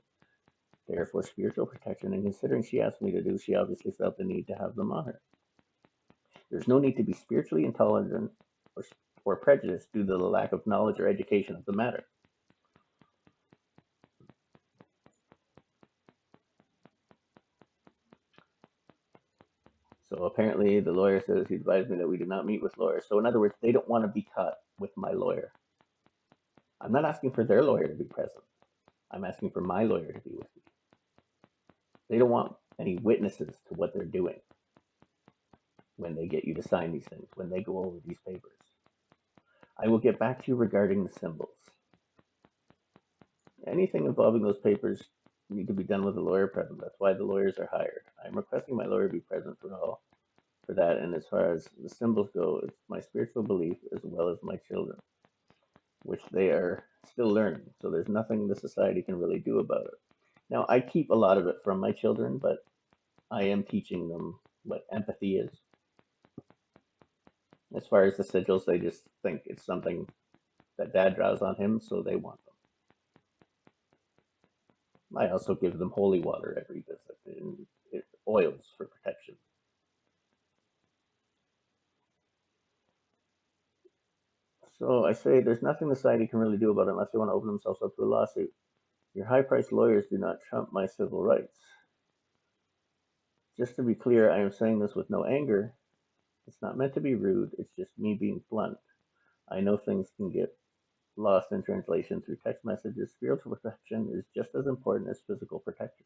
they are for spiritual protection, and considering she asked me to do, she obviously felt the need to have them on her. There's no need to be spiritually intolerant or prejudiced due to the lack of knowledge or education of the matter. So apparently the lawyer says he advised me that we do not meet with lawyers. So in other words, they don't want to be caught with my lawyer. I'm not asking for their lawyer to be present. I'm asking for my lawyer to be with me. They don't want any witnesses to what they're doing when they get you to sign these things, when they go over these papers. I will get back to you regarding the symbols. Anything involving those papers need to be done with a lawyer present. That's why the lawyers are hired. I'm requesting my lawyer be present for that. And as far as the symbols go, it's my spiritual belief as well as my children, which they are still learning. So there's nothing the society can really do about it. Now, I keep a lot of it from my children, but I am teaching them what empathy is. As far as the sigils, they just think it's something that dad draws on him, so they want them. I also give them holy water every visit and oils for protection. So I say there's nothing the society can really do about it unless they want to open themselves up to a lawsuit. Your high-priced lawyers do not trump my civil rights. Just to be clear, I am saying this with no anger. It's not meant to be rude, it's just me being blunt. I know things can get lost in translation through text messages. Spiritual protection is just as important as physical protection.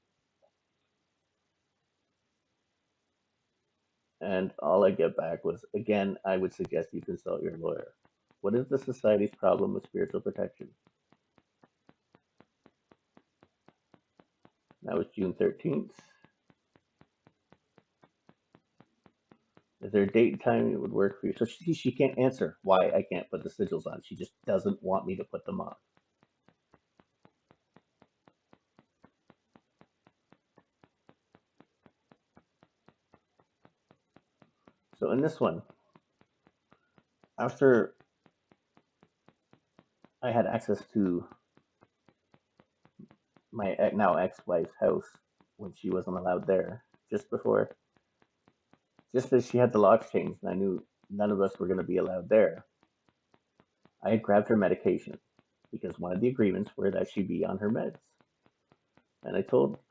And all I get back was, again, I would suggest you consult your lawyer. What is the society's problem with spiritual protection? That was June 13th. Is there a date and time it would work for you? So she can't answer why I can't put the sigils on. She just doesn't want me to put them on. So in this one, after I had access to my now ex-wife's house when she wasn't allowed there, just as she had the locks changed and I knew none of us were going to be allowed there, I had grabbed her medication because one of the agreements were that she be on her meds. And I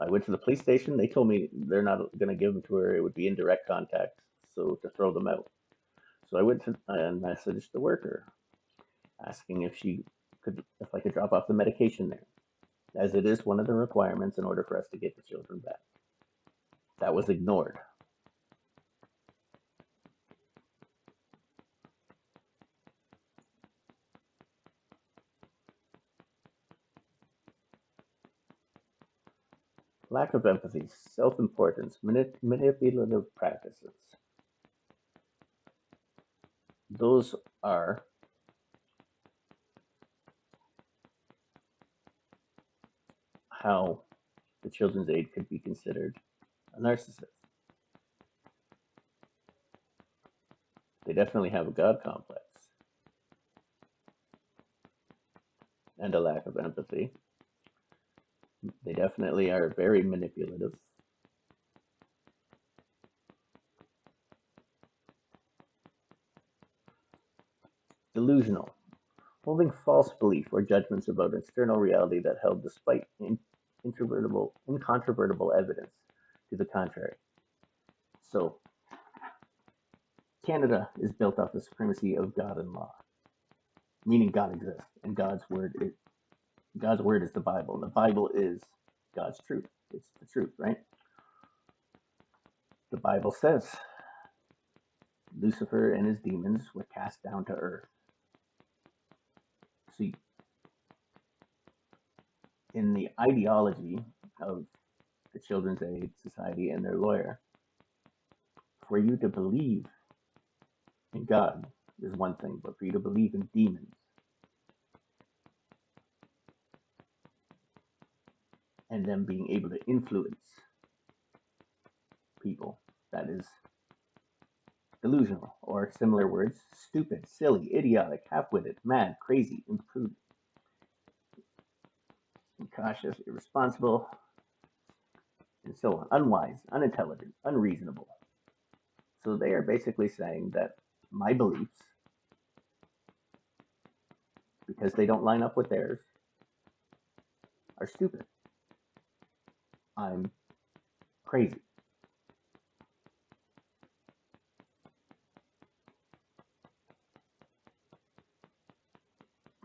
went to the police station. They told me they're not going to give them to her. It would be in direct contact, so to throw them out. So I went to and messaged the worker, asking if I could drop off the medication there, as it is one of the requirements in order for us to get the children back. That was ignored. Lack of empathy, self-importance, manipulative practices. Those are how the children's aid could be considered a narcissist. They definitely have a God complex and a lack of empathy. They definitely are very manipulative. Delusional, holding false belief or judgments about external reality that held despite incontrovertible evidence to the contrary. So, Canada is built off the supremacy of God and law, meaning God exists, and God's word is the Bible, and the Bible is God's truth. It's the truth, right? The Bible says Lucifer and his demons were cast down to earth. See, in the ideology of the Children's Aid Society and their lawyer, for you to believe in God is one thing, but for you to believe in demons and them being able to influence people, that is delusional, or similar words, stupid, silly, idiotic, half-witted, mad, crazy, imprudent, incautious, irresponsible, and so on, unwise, unintelligent, unreasonable. So they are basically saying that my beliefs, because they don't line up with theirs, are stupid. I'm crazy.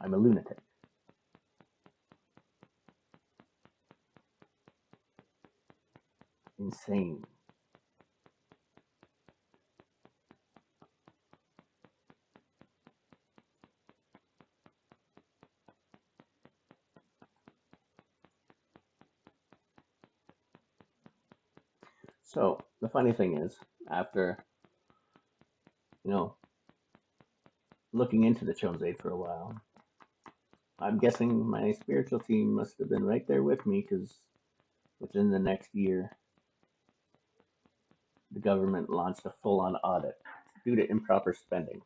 I'm a lunatic. Insane. So the funny thing is, after, you know, looking into the Children's Aid for a while, I'm guessing my spiritual team must have been right there with me, because within the next year, the government launched a full-on audit due to improper spending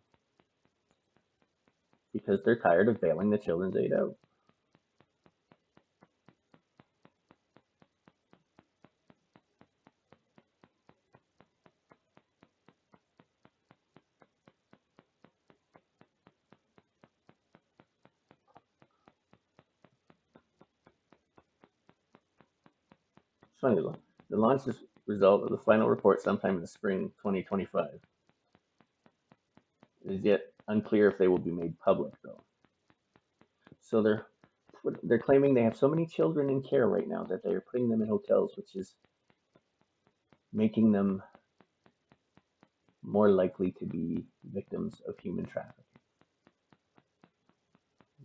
because they're tired of bailing the Children's Aid out. It's funny though. The launch is result of the final report sometime in the spring 2025. It is yet unclear if they will be made public though. So they're claiming they have so many children in care right now that they're putting them in hotels, which is making them more likely to be victims of human trafficking.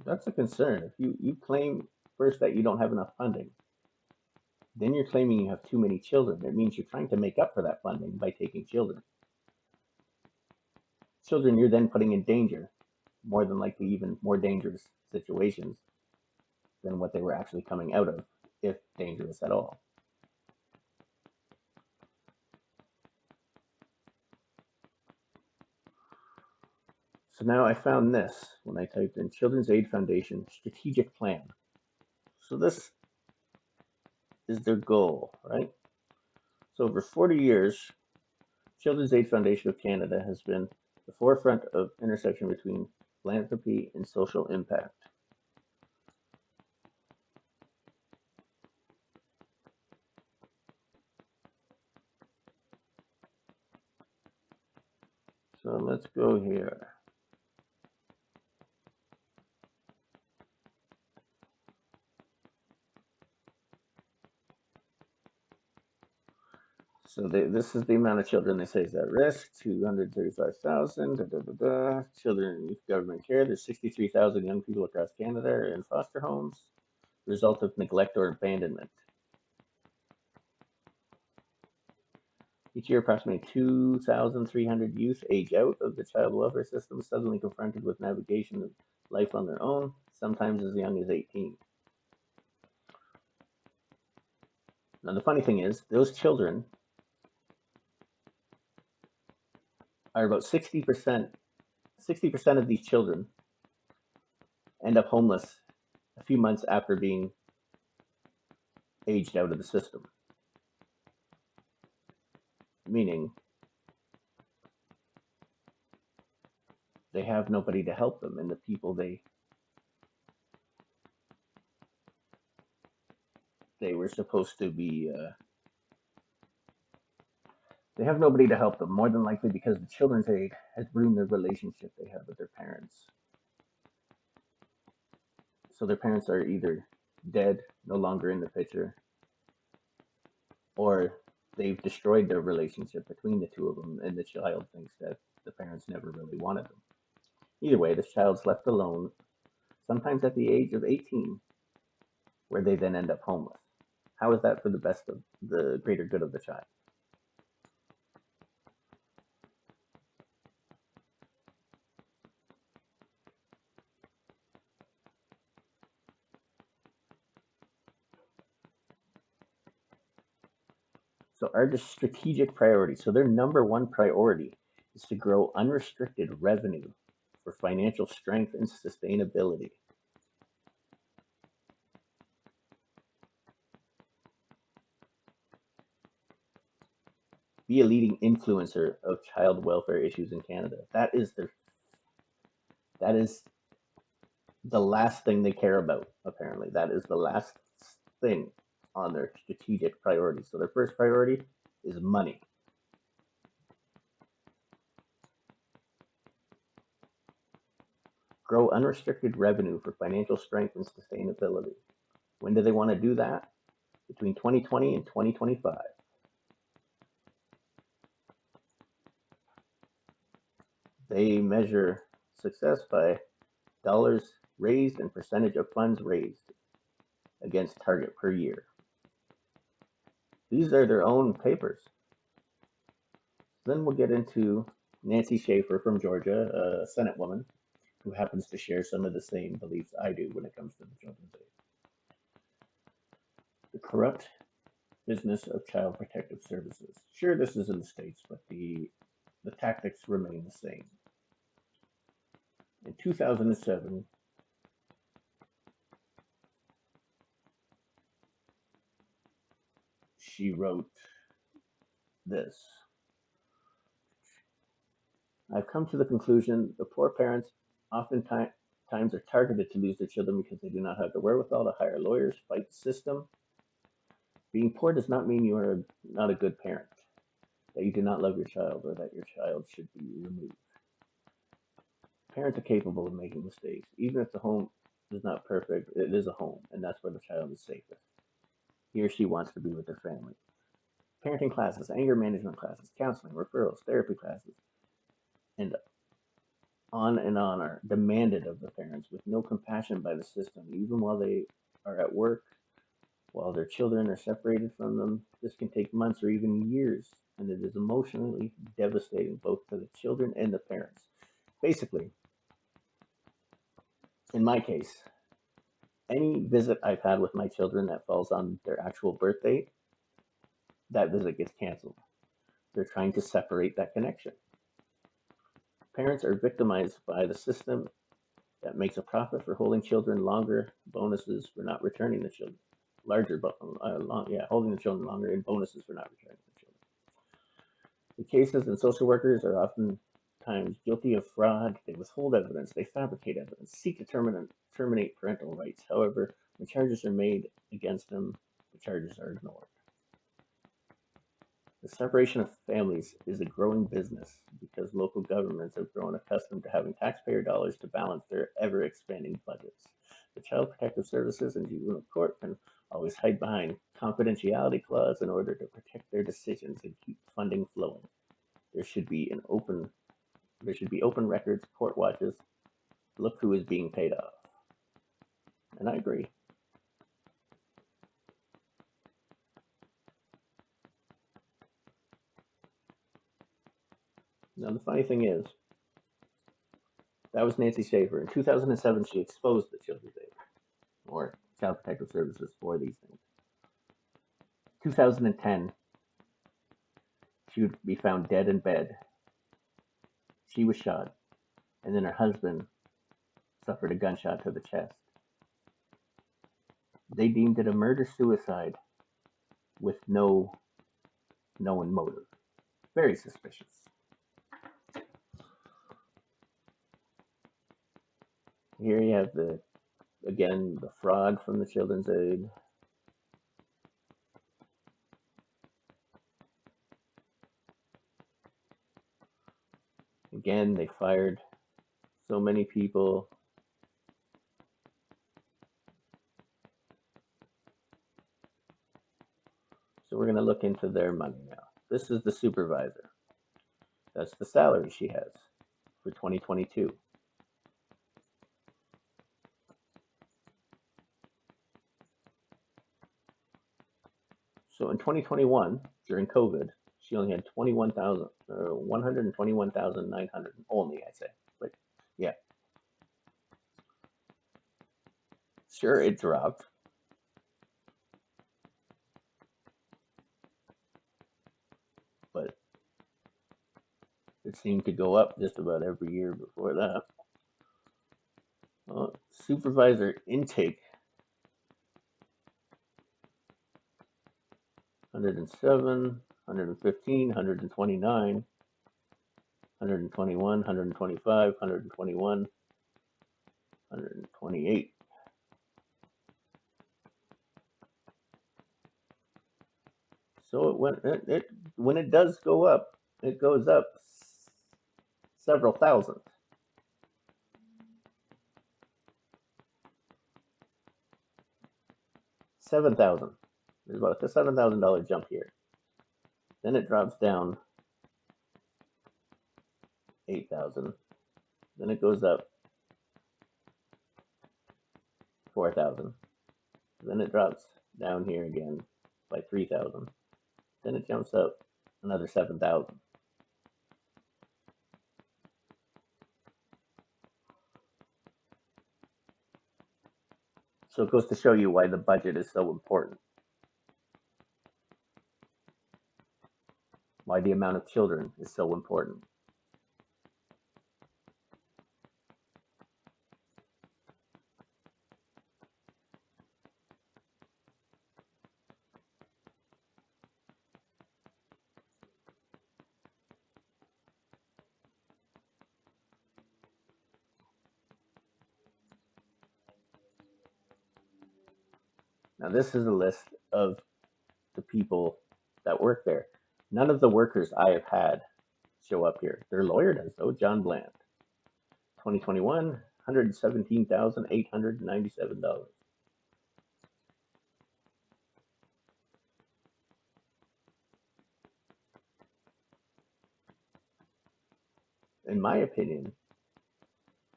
That's a concern. If you claim first that you don't have enough funding, then you're claiming you have too many children. It means you're trying to make up for that funding by taking children. Children you're then putting in danger, more than likely even more dangerous situations than what they were actually coming out of, if dangerous at all. So now I found this when I typed in Children's Aid Foundation strategic plan. So this is their goal, right? So over 40 years, Children's Aid Foundation of Canada has been the forefront of intersection between philanthropy and social impact. So let's go here. So this is the amount of children they say is at risk, 235,000, children in youth government care. There's 63,000 young people across Canada are in foster homes, result of neglect or abandonment. Each year, approximately 2,300 youth age out of the child welfare system, suddenly confronted with navigation of life on their own, sometimes as young as 18. Now, the funny thing is, those children are about 60% of these children end up homeless a few months after being aged out of the system. Meaning, they have nobody to help them, and the people they were supposed to be, they have nobody to help them, more than likely because the Children's Aid has ruined the relationship they have with their parents. So their parents are either dead, no longer in the picture, or they've destroyed their relationship between the two of them, and the child thinks that the parents never really wanted them. Either way, this child's left alone, sometimes at the age of 18, where they then end up homeless. How is that for the best of the greater good of the child? So our strategic priority, so their number one priority is to grow unrestricted revenue for financial strength and sustainability. Be a leading influencer of child welfare issues in Canada. That is the last thing they care about, apparently. That is the last thing on their strategic priorities. So their first priority is money. Grow unrestricted revenue for financial strength and sustainability. When do they want to do that? Between 2020 and 2025. They measure success by dollars raised and percentage of funds raised against target per year. These are their own papers. Then we'll get into Nancy Schaefer from Georgia, a Senate woman who happens to share some of the same beliefs I do when it comes to the children's aid. The corrupt business of child protective services. Sure, this is in the States, but the tactics remain the same. In 2007, she wrote this. I've come to the conclusion the poor parents oftentimes are targeted to lose their children because they do not have the wherewithal to hire lawyers, fight the system. Being poor does not mean you are not a good parent, that you do not love your child, or that your child should be removed. Parents are capable of making mistakes. Even if the home is not perfect, it is a home, and that's where the child is safest. He or she wants to be with their family. Parenting classes, anger management classes, counseling, referrals, therapy classes, and on are demanded of the parents with no compassion by the system, even while they are at work, while their children are separated from them. This can take months or even years, and it is emotionally devastating both to the children and the parents. Basically, in my case, any visit I've had with my children that falls on their actual birth date, that visit gets canceled. They're trying to separate that connection. Parents are victimized by the system that makes a profit for holding children longer, bonuses for not returning the children. Holding the children longer, and bonuses for not returning the children. The cases and social workers are oftentimes guilty of fraud. They withhold evidence, they fabricate evidence, seek to terminate parental rights. However, when charges are made against them, the charges are ignored. The separation of families is a growing business because local governments have grown accustomed to having taxpayer dollars to balance their ever-expanding budgets. The Child Protective Services and juvenile court can always hide behind confidentiality clause in order to protect their decisions and keep funding flowing. There should be open records, court watches. Look who is being paid off. And I agree. Now, the funny thing is, that was Nancy Schaefer. In 2007, she exposed the Children's Aid, or Child Protective Services, for these things. 2010, she would be found dead in bed. She was shot, and then her husband suffered a gunshot to the chest. They deemed it a murder-suicide with no known motive. Very suspicious. Here you have the fraud from the Children's Aid. Again, they fired so many people. So we're going to look into their money now. This is the supervisor. That's the salary she has for 2022. So in 2021, during COVID, she only had 121,900 only, I say. But yeah. Sure, it dropped. But it seemed to go up just about every year before that. Supervisor intake, 107, 115, 129, 121, 125, 121, 128. So when it does go up, it goes up several thousand. $7,000. There's about a $7,000 jump here. Then it drops down 8,000. Then it goes up 4,000. Then it drops down here again by 3,000. Then it jumps up another 7,000. So it goes to show you why the budget is so important, why the amount of children is so important. Now, this is a list of the people that work there. None of the workers I have had show up here. Their lawyer does, though, John Bland. 2021, $117,897. In my opinion,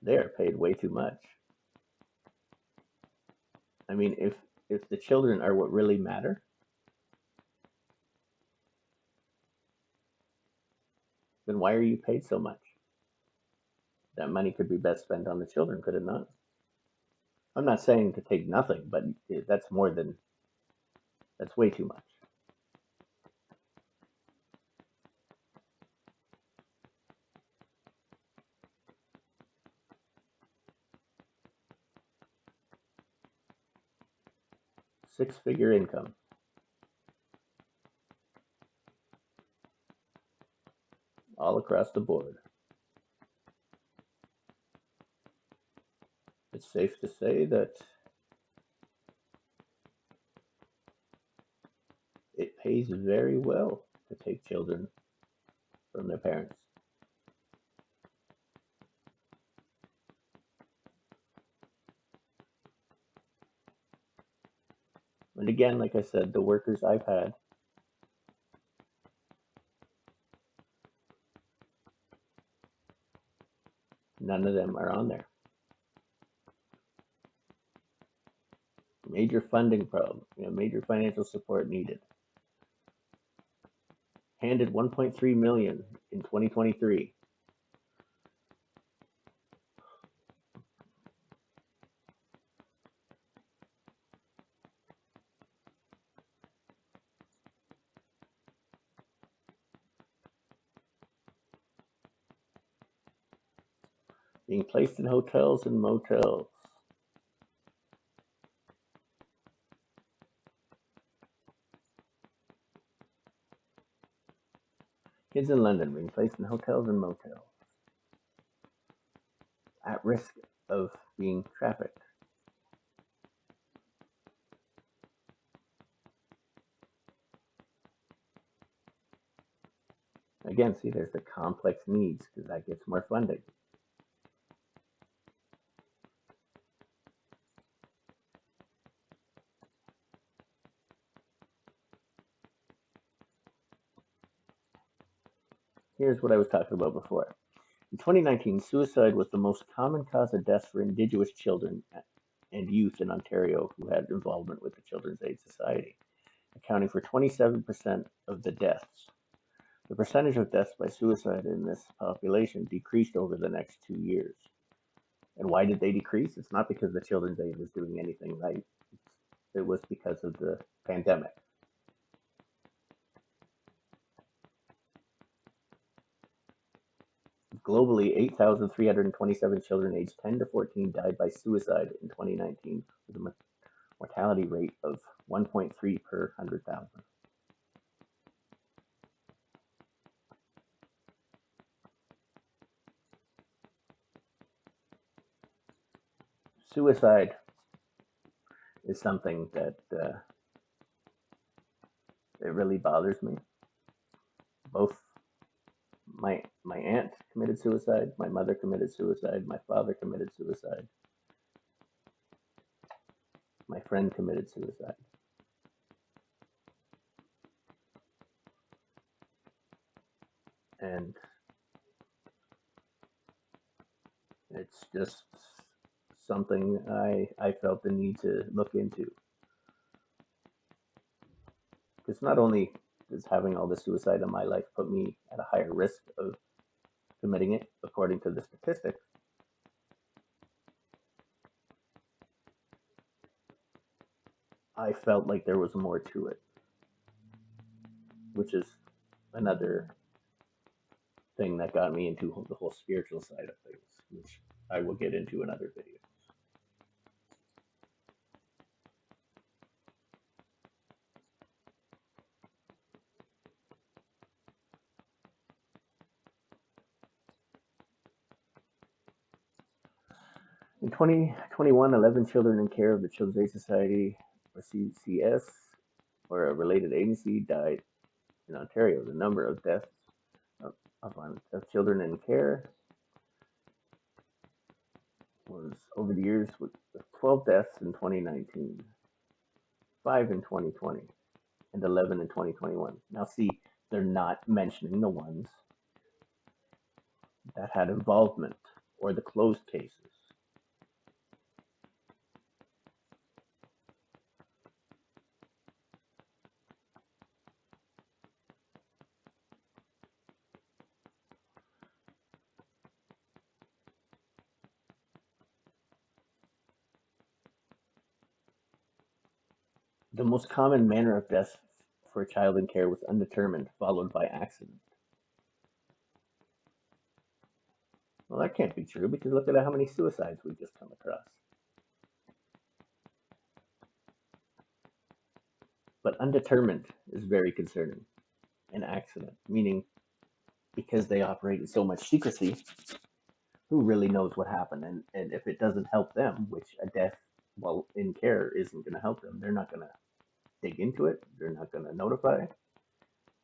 they are paid way too much. I mean, if the children are what really matter, then why are you paid so much? That money could be best spent on the children, could it not? I'm not saying to take nothing, but that's way too much. Six-figure income. All across the board. It's safe to say that it pays very well to take children from their parents. And again, like I said, the workers I've had, none of them are on there. Major funding problem, major financial support needed. Handed 1.3 million in 2023. Being placed in hotels and motels. Kids in London being placed in hotels and motels. At risk of being trafficked. Again, see, there's the complex needs because that gets more funding. Here's what I was talking about before. In 2019, suicide was the most common cause of death for Indigenous children and youth in Ontario who had involvement with the Children's Aid Society, accounting for 27% of the deaths. The percentage of deaths by suicide in this population decreased over the next 2 years. And why did they decrease? It's not because the Children's Aid was doing anything right. It was because of the pandemic. Globally, 8,327 children aged 10 to 14 died by suicide in 2019, with a mortality rate of 1.3 per 100,000. Suicide is something that it really bothers me. Both my aunt committed suicide, my mother committed suicide, my father committed suicide, my friend committed suicide. And it's just something I felt the need to look into. Because not only does having all the suicide in my life put me at a higher risk of committing it, according to the statistics, I felt like there was more to it, which is another thing that got me into the whole spiritual side of things, which I will get into in other videos. In 2021, 11 children in care of the Children's Aid Society, or CCS, or a related agency, died in Ontario. The number of deaths of children in care was, over the years, with 12 deaths in 2019, 5 in 2020, and 11 in 2021. Now, see, they're not mentioning the ones that had involvement or the closed cases. The most common manner of death for a child in care was undetermined, followed by accident. Well, that can't be true because look at how many suicides we've just come across. But undetermined is very concerning. An accident, meaning because they operate in so much secrecy, who really knows what happened? And if it doesn't help them, which a death while in care isn't going to help them, they're not going to dig into it. They're not going to notify.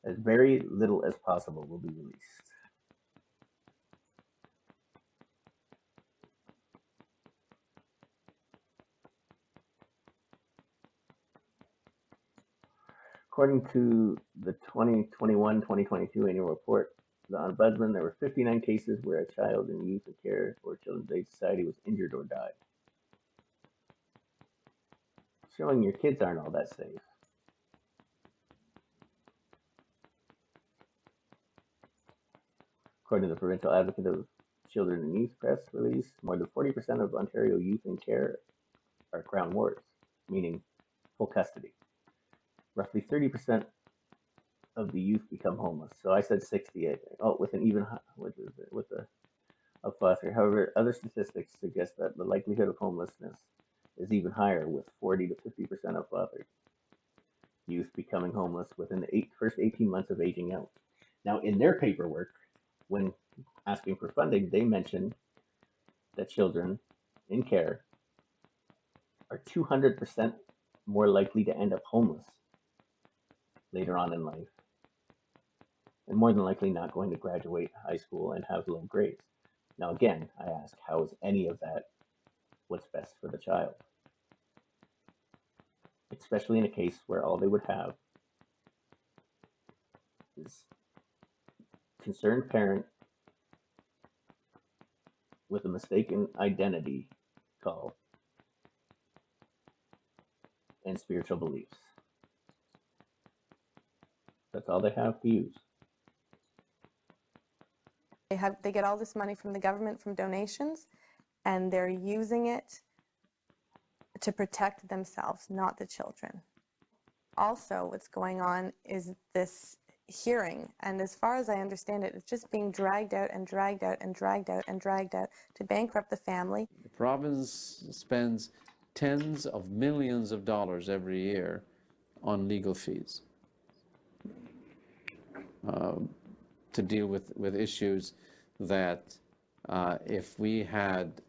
As very little as possible will be released. According to the 2021-2022 annual report, the Ombudsman, there were 59 cases where a child in youth and care or Children's Aid Society was injured or died. Showing your kids aren't all that safe. According to the Provincial Advocate of Children and Youth press release, more than 40% of Ontario youth in care are Crown wards, meaning full custody. Roughly 30% of the youth become homeless. So I said 68. Oh, with an even with a foster. However, other statistics suggest that the likelihood of homelessness is even higher, with 40 to 50% of foster youth becoming homeless within the first 18 months of aging out. Now, in their paperwork, when asking for funding, they mention that children in care are 200% more likely to end up homeless later on in life, and more than likely not going to graduate high school and have low grades. Now again, I ask, how is any of that what's best for the child? Especially in a case where all they would have is concerned parent with a mistaken identity call and spiritual beliefs. That's all they have to use. They get all this money from the government from donations, and they're using it to protect themselves, not the children. Also, what's going on is this hearing, and as far as I understand it, it's just being dragged out and dragged out and dragged out and dragged out to bankrupt the family. The province spends tens of millions of dollars every year on legal fees to deal with issues that if we had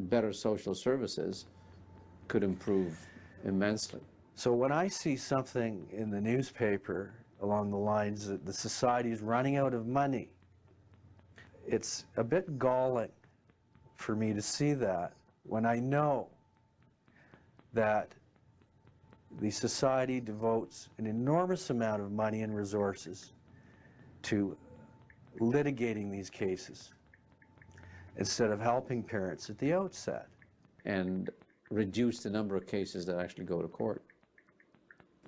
better social services could improve immensely. So when I see something in the newspaper along the lines that the society is running out of money, it's a bit galling for me to see that when I know that the society devotes an enormous amount of money and resources to litigating these cases instead of helping parents at the outset. And reduce the number of cases that actually go to court.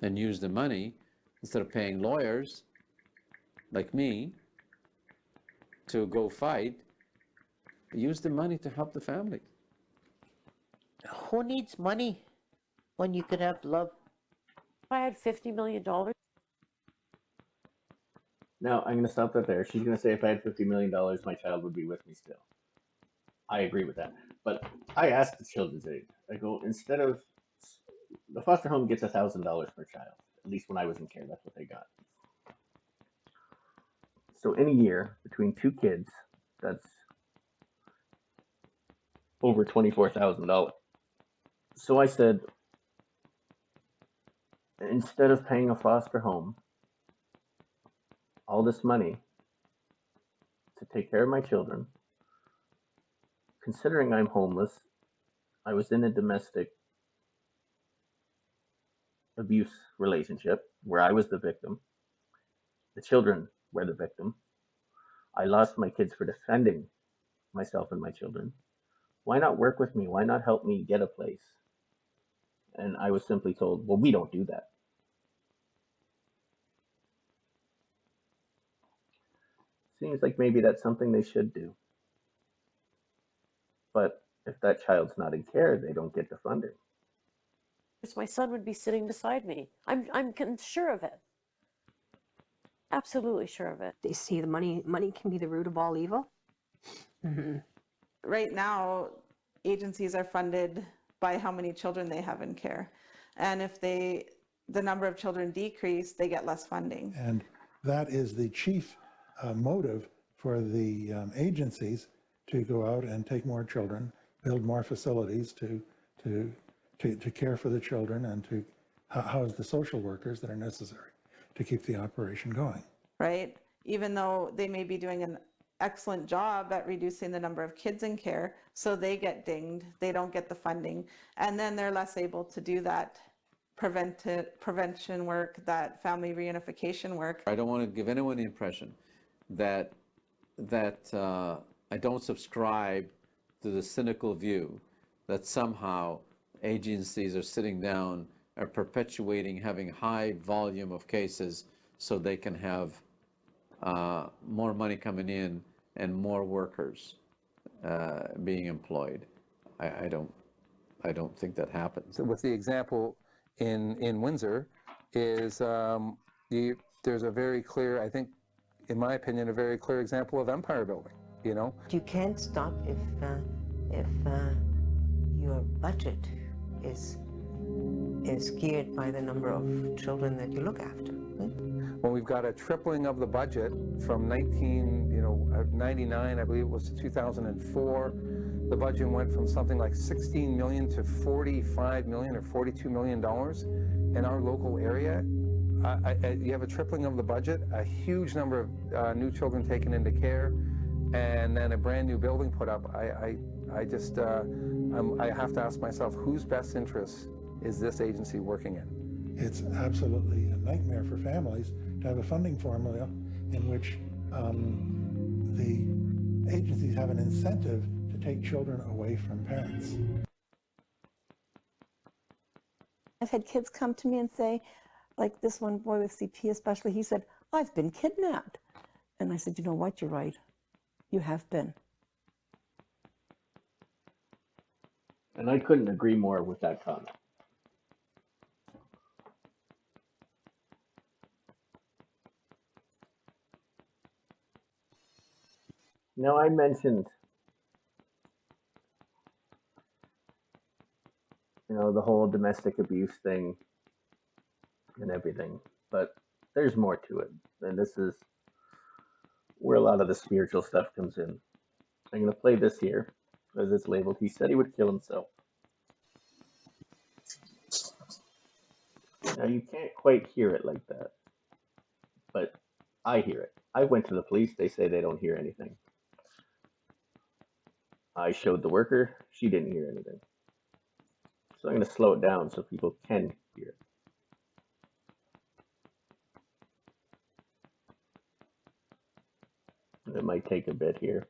And use the money, instead of paying lawyers like me to go fight, use the money to help the family. Who needs money when you can have love? I had $50 million. Now, I'm going to stop that there. She's going to say if I had $50 million, my child would be with me still. I agree with that. But I asked the children's aid. I go, instead of, the foster home gets $1,000 per child. At least when I was in care, that's what they got. So in a year, between two kids, that's over $24,000. So I said, instead of paying a foster home all this money to take care of my children, considering I'm homeless, I was in a domestic abuse relationship where I was the victim. The children were the victim. I lost my kids for defending myself and my children. Why not work with me? Why not help me get a place? And I was simply told, well, we don't do that. Seems like maybe that's something they should do. But if that child's not in care, they don't get the funding. My son would be sitting beside me. I'm sure of it. Absolutely sure of it. They see the money can be the root of all evil. Mm-hmm. Right now, agencies are funded by how many children they have in care. And if the number of children decrease, they get less funding. And that is the chief motive for the agencies to go out and take more children, build more facilities to care for the children and to house the social workers that are necessary to keep the operation going. Right? Even though they may be doing an excellent job at reducing the number of kids in care, so they get dinged, they don't get the funding, and then they're less able to do that prevention work, that family reunification work. I don't want to give anyone the impression that I don't subscribe to the cynical view that somehow agencies are sitting down are perpetuating having high volume of cases so they can have more money coming in and more workers being employed. I don't think that happens. So with the example in Windsor is there's a very clear, I think, in my opinion, a very clear example of empire building. You know, you can't stop if your budget is geared by the number of children that you look after. When we've got a tripling of the budget from 1999, I believe it was, to 2004, the budget went from something like 16 million to 45 million or 42 million dollars in our local area. You have a tripling of the budget, a huge number of new children taken into care, and then a brand new building put up. I have to ask myself, whose best interest is this agency working in? It's absolutely a nightmare for families to have a funding formula in which the agencies have an incentive to take children away from parents. I've had kids come to me and say, like this one boy with CP especially, he said, I've been kidnapped. And I said, you know what, you're right. You have been. And I couldn't agree more with that comment. Now, I mentioned, the whole domestic abuse thing and everything, but there's more to it. And this is where a lot of the spiritual stuff comes in. I'm going to play this here, as it's labeled, "He said he would kill himself." Now, you can't quite hear it like that, but I hear it. I went to the police, they say they don't hear anything. I showed the worker, she didn't hear anything. So I'm going to slow it down so people can hear it. It might take a bit here.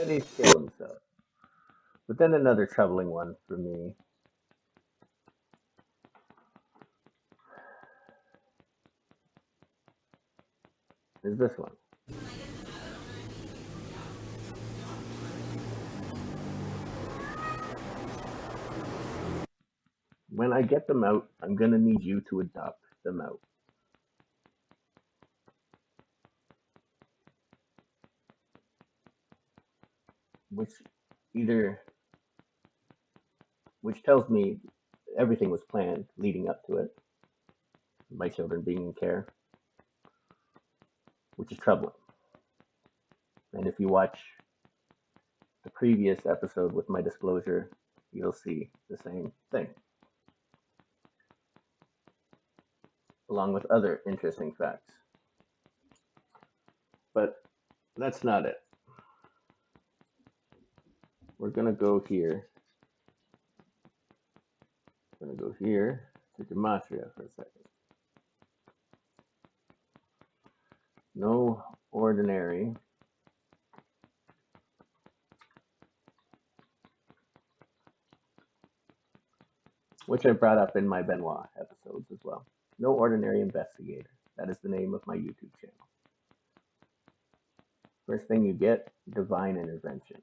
decided to kill himself. But then another troubling one for me is this one. When I get them out, I'm going to need you to adopt them out. Which tells me everything was planned leading up to it. My children being in care, which is troubling. And if you watch the previous episode with my disclosure, you'll see the same thing, along with other interesting facts. But that's not it. We're going to go here. We're going to go here to gematria for a second. No ordinary which I brought up in my Benoit episodes as well. No ordinary investigator. That is the name of my YouTube channel. First thing you get, divine intervention.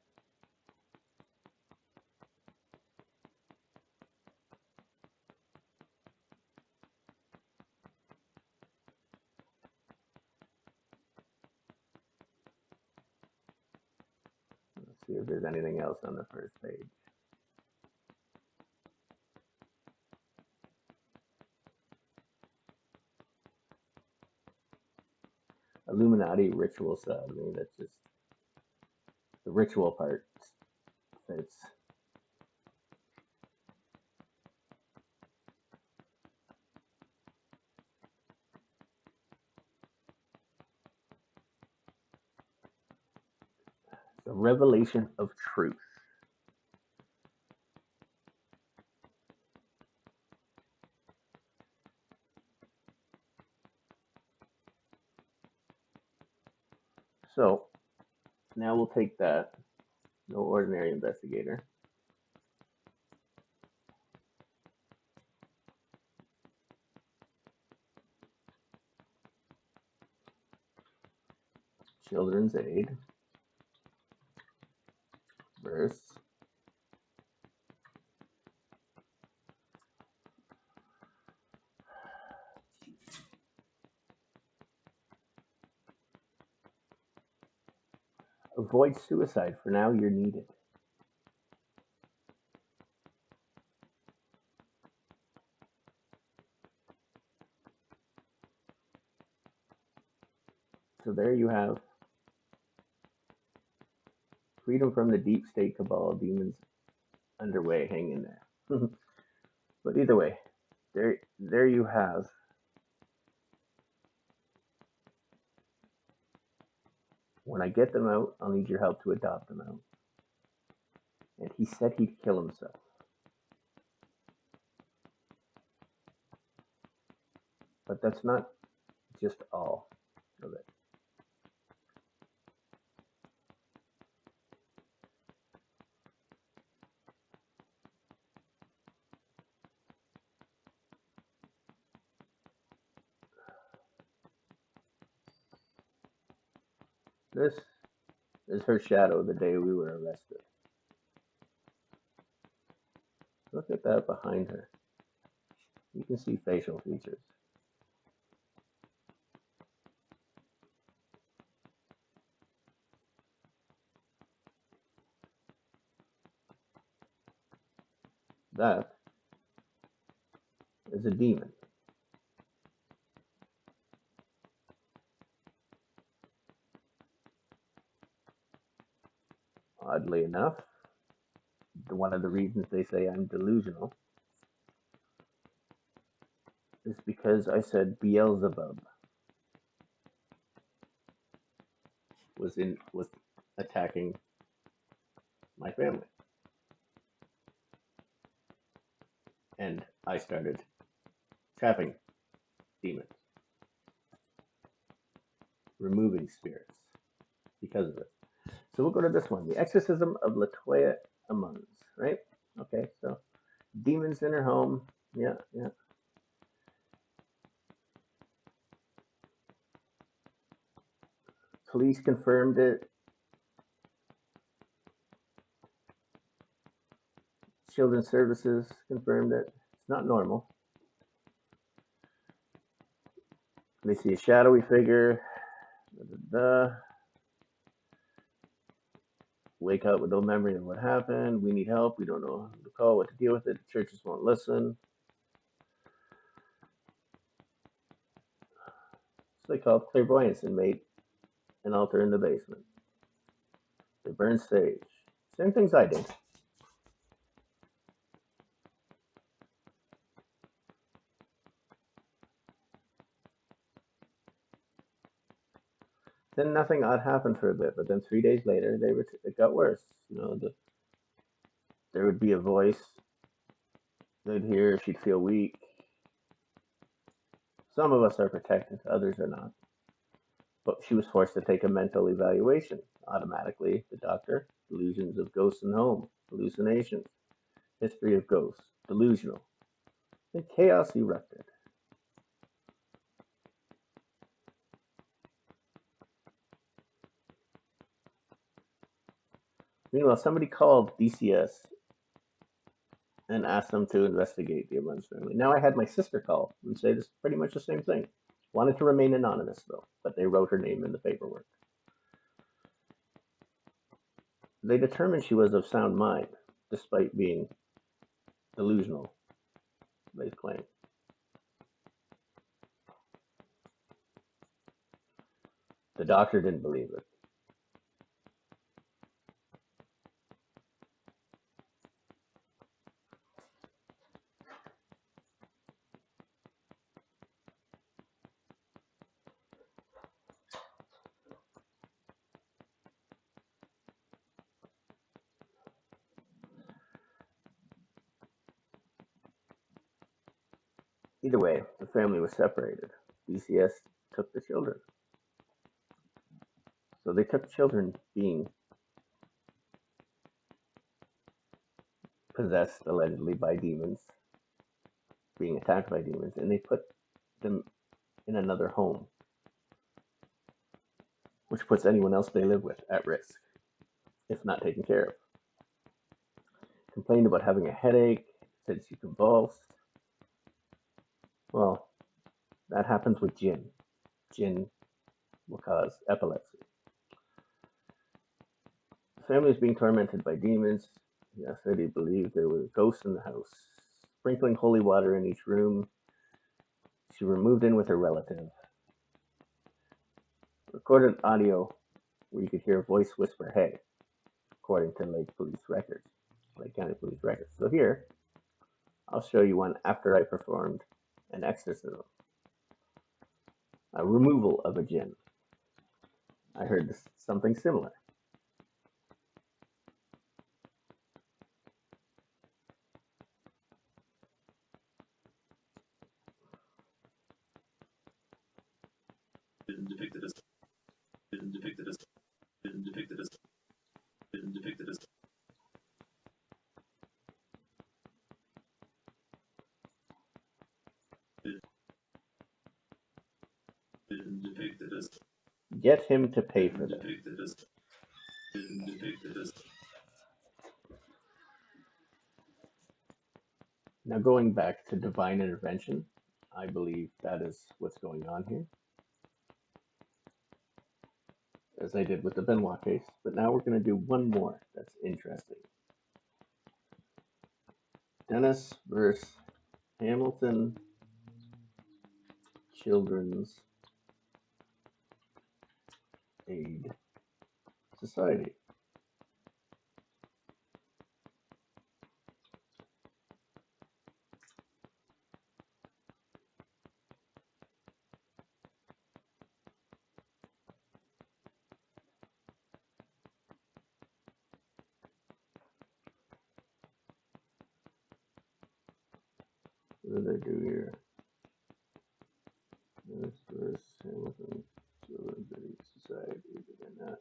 Let's see if there's anything else on the first page. Illuminati ritual cell. I mean, that's just the ritual part fits. The revelation of truth. So now we'll take that, no ordinary investigator, children's aid, verse, avoid suicide. For now, you're needed. So there you have freedom from the deep state cabal, demons underway, hang in there. But either way, there you have when I get them out, I'll need your help to adopt them out. And he said he'd kill himself. But that's not just all of it. This is her shadow the day we were arrested. Look at that behind her. You can see facial features. That is a demon. Oddly enough, one of the reasons they say I'm delusional is because I said Beelzebub was attacking my family. And I started trapping demons, removing spirits because of it. So we'll go to this one, the exorcism of Latoya Ammons, right? Okay, so demons in her home. Yeah, yeah. Police confirmed it. Children's Services confirmed it. It's not normal. They see a shadowy figure. Wake up with no memory of what happened. We need help. We don't know who to call, what to deal with it. The churches won't listen. So they called clairvoyance and made an altar in the basement. They burned sage. Same things I did. Then nothing odd happened for a bit, but then 3 days later, it got worse. There would be a voice. They'd hear. She'd feel weak. Some of us are protected, others are not. But she was forced to take a mental evaluation. Automatically, the doctor, delusions of ghosts in home, hallucinations, history of ghosts, delusional. Then chaos erupted. Meanwhile, somebody called DCS and asked them to investigate the Ammons family. Now I had my sister call and say this pretty much the same thing. Wanted to remain anonymous though, but they wrote her name in the paperwork. They determined she was of sound mind, despite being delusional, they claim. The doctor didn't believe it. Either way, the family was separated. DCS took the children. So they took children being possessed allegedly by demons, being attacked by demons, and they put them in another home, which puts anyone else they live with at risk if not taken care of. Complained about having a headache, said she convulsed. Well, that happens with jinn. Jinn will cause epilepsy. The family is being tormented by demons. Yes, I do believe there were ghosts in the house, sprinkling holy water in each room. She were moved in with her relative. Recorded audio where you could hear a voice whisper, "Hey," according to Lake County Police records. So here, I'll show you one after I performed an exorcism, a removal of a jinn. I heard something similar. Get him to pay for this. Now going back to divine intervention, I believe that is what's going on here, as I did with the Benoit case. But now we're going to do one more that's interesting. Dennis versus Hamilton Children's Aid Society. What did I do here? Dennis versus Hamilton Children's Aid Society. Did I not?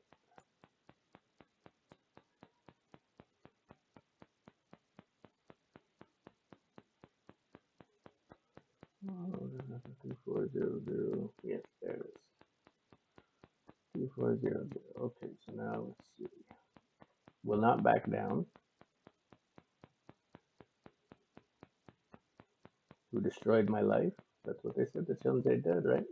2400. Yes, there it is. 2400. Okay, so now let's see. Will not back down. Who destroyed my life? That's what they said the children's aid did, right?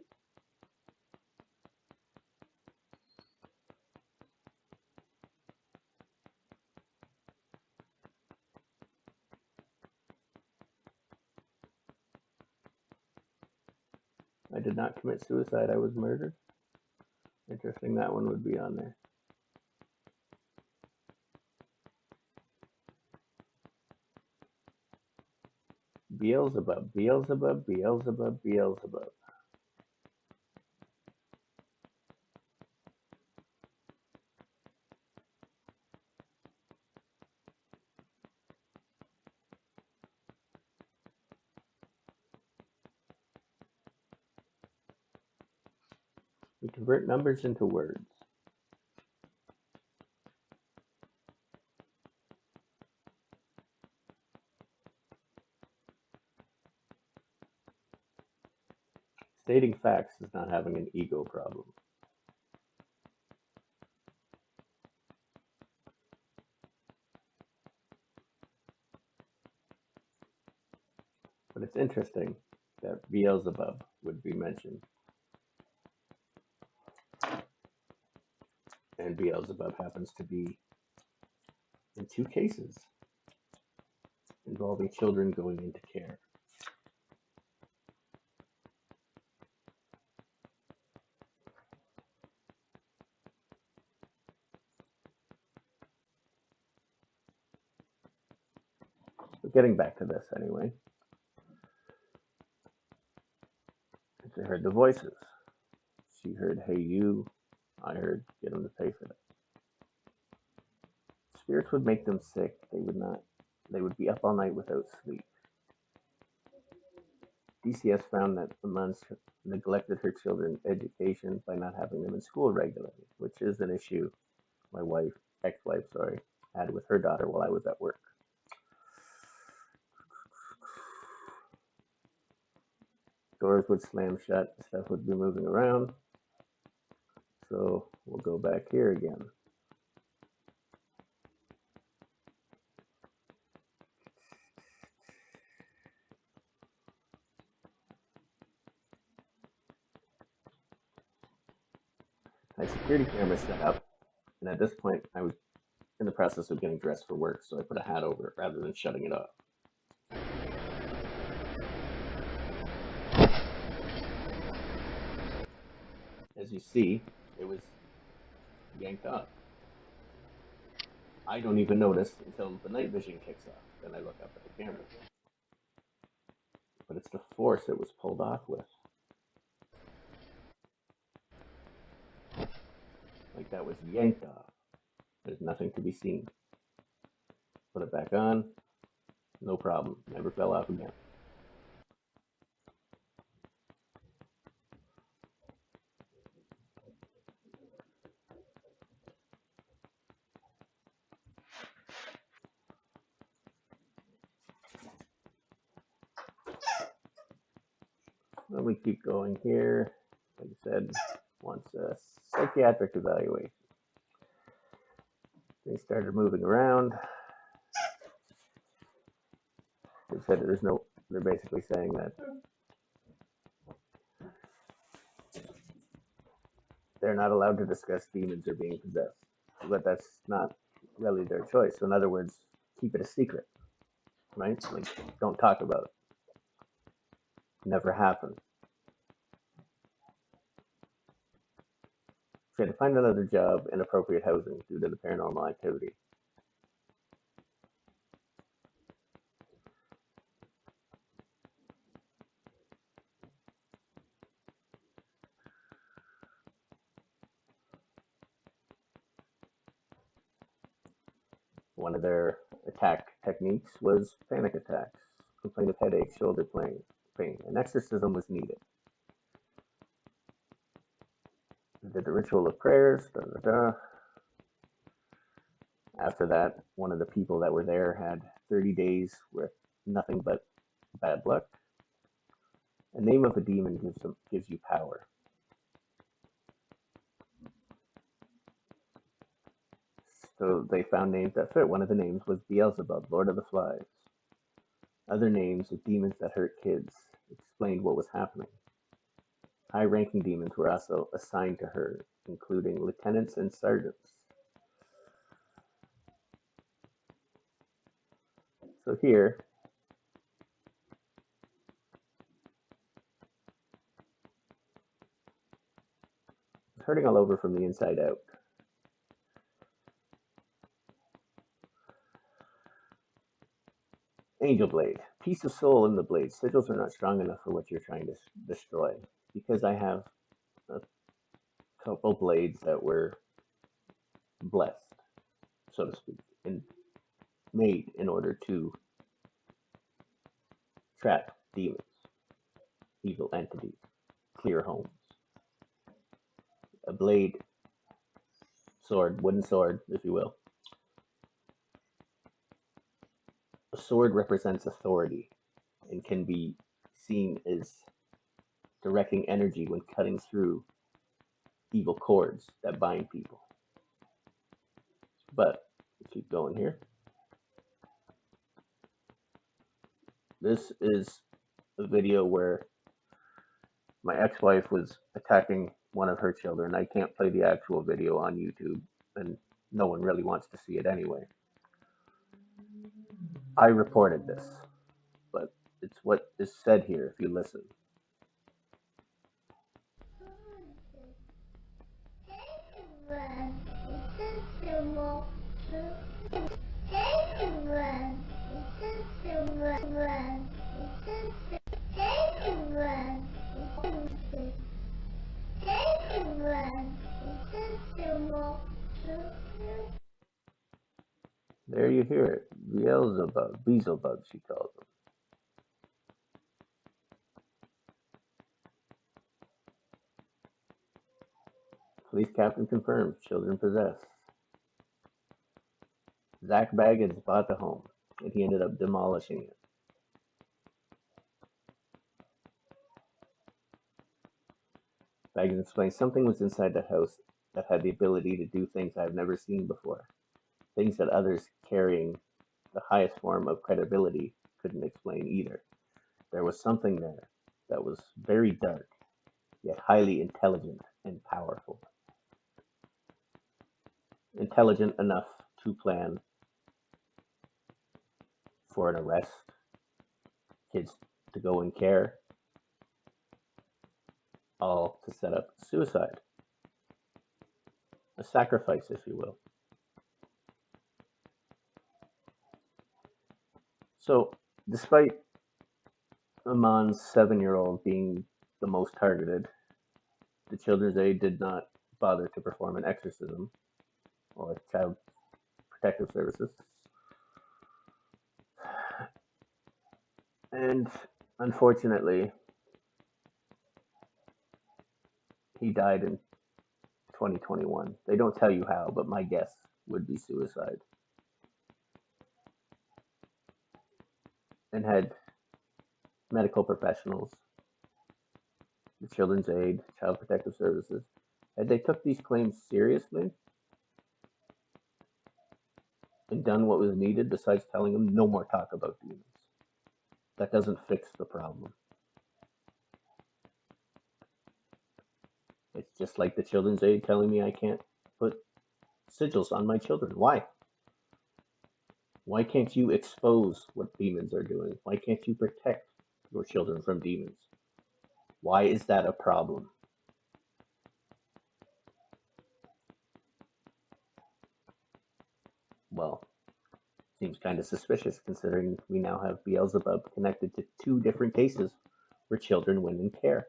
I did not commit suicide. I was murdered. Interesting, that one would be on there. Beelzebub, Beelzebub, Beelzebub, Beelzebub. We convert numbers into words. Stating facts is not having an ego problem. But it's interesting that Beelzebub would be mentioned. And Beelzebub happens to be in 2 cases involving children going into care. But getting back to this anyway. She heard the voices. She heard, hey you. I heard, get them to pay for that. Spirits would make them sick. They would be up all night without sleep. DCS found that the nuns neglected her children's education by not having them in school regularly, which is an issue my ex-wife, had with her daughter while I was at work. Doors would slam shut, stuff would be moving around. So we'll go back here again. I had security cameras set up, and at this point I was in the process of getting dressed for work, so I put a hat over it rather than shutting it off. As you see, it was yanked off. I don't even notice until the night vision kicks off. Then I look up at the camera. But it's the force it was pulled off with. Like that was yanked off. There's nothing to be seen. Put it back on. No problem. Never fell off again. Well, we keep going here. Like I said, wants a psychiatric evaluation. They started moving around. They said they're basically saying that they're not allowed to discuss demons or being possessed. But that's not really their choice. So in other words, keep it a secret, right? Like, don't talk about it. Never happened. She had to find another job in appropriate housing due to the paranormal activity. One of their attack techniques was panic attacks, complaint of headache, shoulder pain. An exorcism was needed. They did the ritual of prayers. After that, one of the people that were there had 30 days with nothing but bad luck. A name of a demon gives you power. So they found names that fit. One of the names was Beelzebub, Lord of the Flies. Other names of demons that hurt kids explained what was happening. High-ranking demons were also assigned to her, including lieutenants and sergeants. So here, it's hurting all over from the inside out. Angel Blade. Piece of soul in the blade. Sigils are not strong enough for what you're trying to destroy. Because I have a couple blades that were blessed, so to speak, and made in order to trap demons, evil entities, clear homes. A blade, sword, wooden sword, if you will. A sword represents authority and can be seen as directing energy when cutting through evil cords that bind people. But keep going here. This is a video where my ex-wife was attacking one of her children. I can't play the actual video on YouTube, and no one really wants to see it anyway. I reported this, but it's what is said here if you listen. There you hear it. Beelzebub, she calls him. Police captain confirms children possessed. Zach Baggins bought the home, and he ended up demolishing it. Baggins explains something was inside the house that had the ability to do things I've never seen before. Things that others carrying the highest form of credibility couldn't explain either. There was something there that was very dark, yet highly intelligent and powerful. Intelligent enough to plan for an arrest, kids to go in care, all to set up suicide. A sacrifice, if you will. So, despite Amon's 7-year-old being the most targeted, the Children's Aid did not bother to perform an exorcism or Child Protective Services. And unfortunately, he died in 2021. They don't tell you how, but my guess would be suicide. And had medical professionals, the Children's Aid, Child Protective Services, had they took these claims seriously and done what was needed besides telling them no more talk about demons, that doesn't fix the problem. It's just like the Children's Aid telling me I can't put sigils on my children. Why? Why can't you expose what demons are doing? Why can't you protect your children from demons? Why is that a problem? Well, seems kind of suspicious considering we now have Beelzebub connected to 2 different cases where children went in care.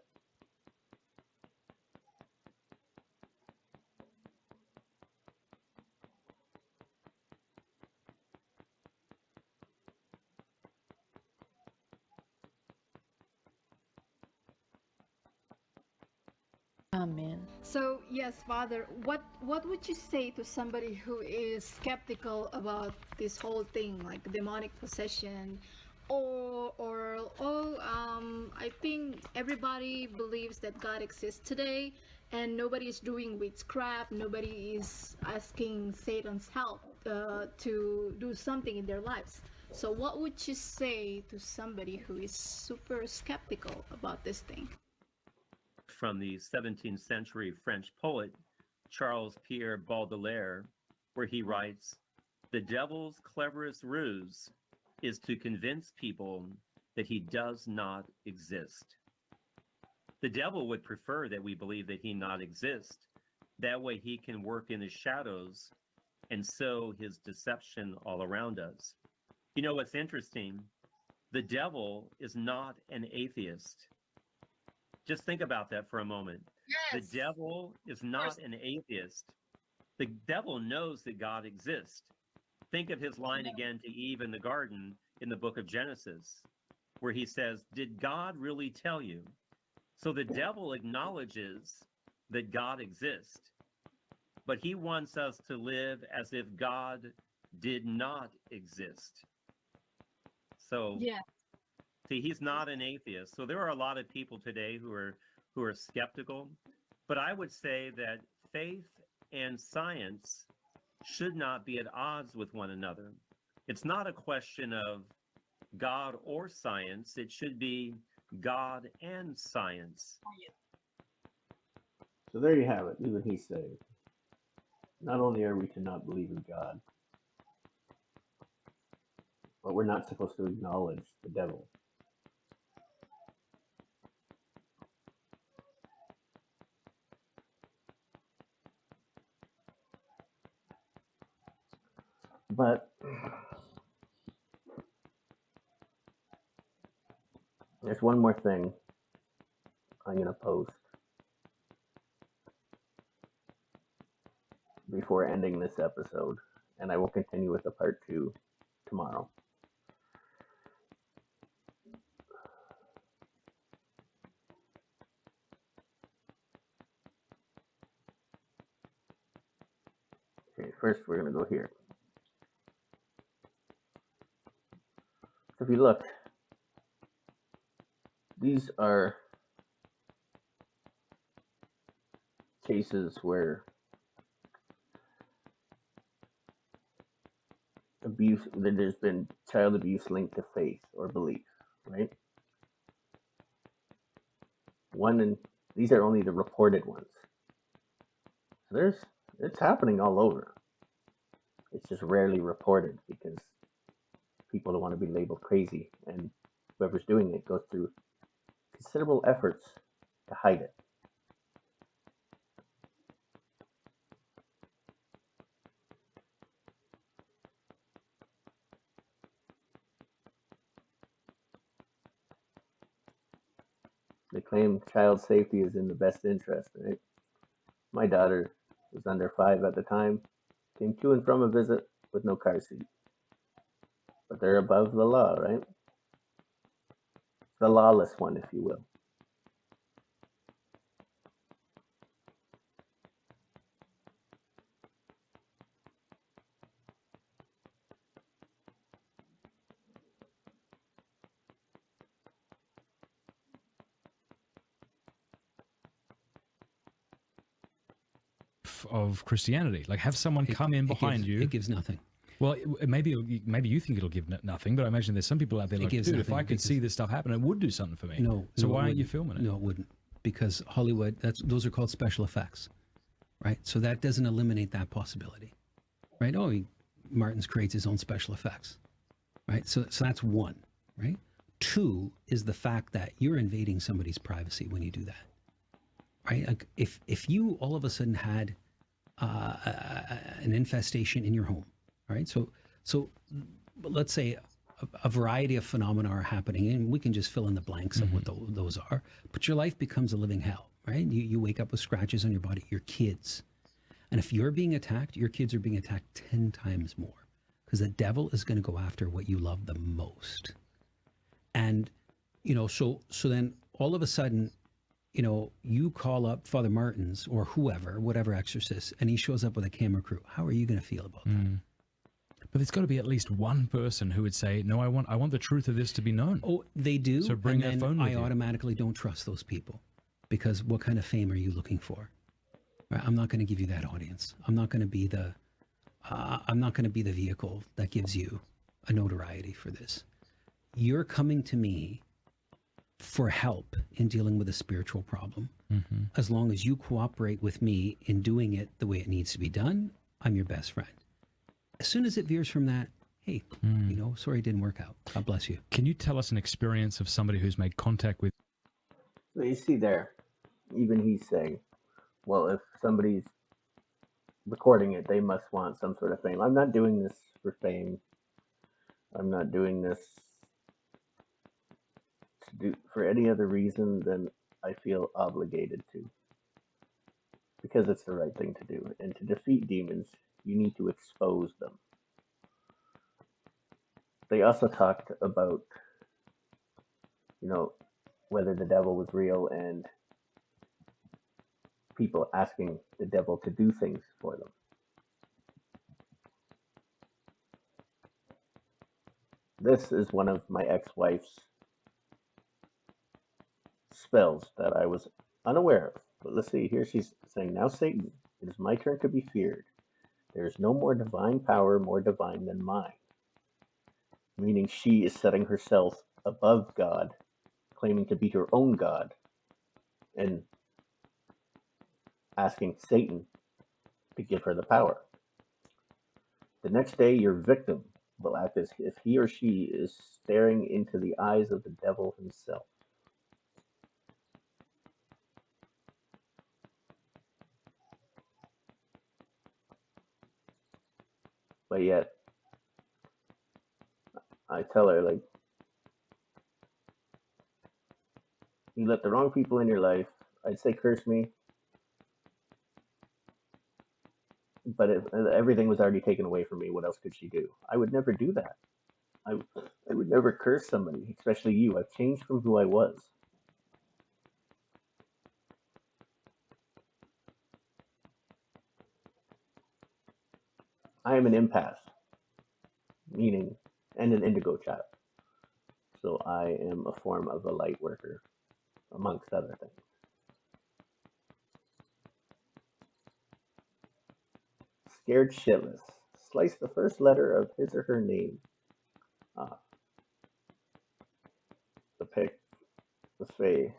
Amen. So yes, Father, what would you say to somebody who is skeptical about this whole thing, like demonic possession, I think everybody believes that God exists today, and nobody is doing witchcraft. Nobody is asking Satan's help to do something in their lives. So, what would you say to somebody who is super skeptical about this thing? From the 17th century French poet Charles Pierre Baudelaire, where he writes, "The devil's cleverest ruse is to convince people that he does not exist." The devil would prefer that we believe that he not exist. That way he can work in the shadows and sow his deception all around us. You know what's interesting? The devil is not an atheist. Just think about that for a moment. Yes. The devil is not an atheist. The devil knows that God exists. Think of his line again to Eve in the garden in the book of Genesis, where he says, "Did God really tell you?" So the devil acknowledges that God exists, but he wants us to live as if God did not exist. So, Yeah. see, he's not an atheist. So there are a lot of people today who are skeptical, but I would say that faith and science should not be at odds with one another. It's not a question of God or science. It should be God and science. So there you have it. Even he said, not only are we to not believe in God, but we're not supposed to acknowledge the devil. But there's one more thing I'm going to post before ending this episode, and I will continue with the part 2 tomorrow. Okay, first we're going to go here. So if you look, these are cases where there's been child abuse linked to faith or belief, right? These are only the reported ones. So it's happening all over. It's just rarely reported because people don't want to be labeled crazy, and whoever's doing it goes through considerable efforts to hide it. They claim child safety is in the best interest, right? My daughter was under 5 at the time, came to and from a visit with no car seat. But they're above the law, right? The lawless one, if you will. Of Christianity, like have someone come in behind you. It gives nothing. Well, maybe you think it'll give nothing, but I imagine there's some people out there like, dude, if I could see this stuff happen, it would do something for me. So why aren't you filming it? No, it wouldn't, because Hollywood. Those are called special effects, right? So that doesn't eliminate that possibility, right? Martin's creates his own special effects, right? So that's one, right? Two is the fact that you're invading somebody's privacy when you do that, right? Like if you all of a sudden had an infestation in your home, right? So let's say a variety of phenomena are happening, and we can just fill in the blanks of what those are. But your life becomes a living hell, right? You wake up with scratches on your body, your kids. And if you're being attacked, your kids are being attacked 10 times more, because the devil is going to go after what you love the most. And, so then all of a sudden, you call up Father Martin's or whatever exorcist, and he shows up with a camera crew. How are you going to feel about that? But there's got to be at least one person who would say, no, I want the truth of this to be known. Oh, they do. So bring that and then phone with I you. automatically don't trust those people, because what kind of fame are you looking for? Right? I'm not going to give you that audience. I'm not going to be the vehicle that gives you a notoriety for this. You're coming to me for help in dealing with a spiritual problem. Mm-hmm. As long as you cooperate with me in doing it the way it needs to be done, I'm your best friend. As soon as it veers from that, hey, sorry it didn't work out. God bless you. Can you tell us an experience of somebody who's made contact with? So you see there, even he's saying, well, if somebody's recording it, they must want some sort of fame. I'm not doing this for fame. I'm not doing this to do for any other reason than I feel obligated to. Because it's the right thing to do. And to defeat demons, you need to expose them. They also talked about, whether the devil was real and people asking the devil to do things for them. This is one of my ex-wife's spells that I was unaware of. But let's see, here she's saying, now Satan, it is my turn to be feared. There is no more divine power more divine than mine. Meaning she is setting herself above God, claiming to be her own God, and asking Satan to give her the power. The next day, your victim will act as if he or she is staring into the eyes of the devil himself. But yet, I tell her, like, you let the wrong people in your life, I'd say curse me, but if everything was already taken away from me, what else could she do? I would never do that. I would never curse somebody, especially you. I've changed from who I was. I am an empath, meaning, and an indigo child. So I am a form of a light worker, amongst other things. Scared shitless. Slice the first letter of his or her name off. The pic, the face.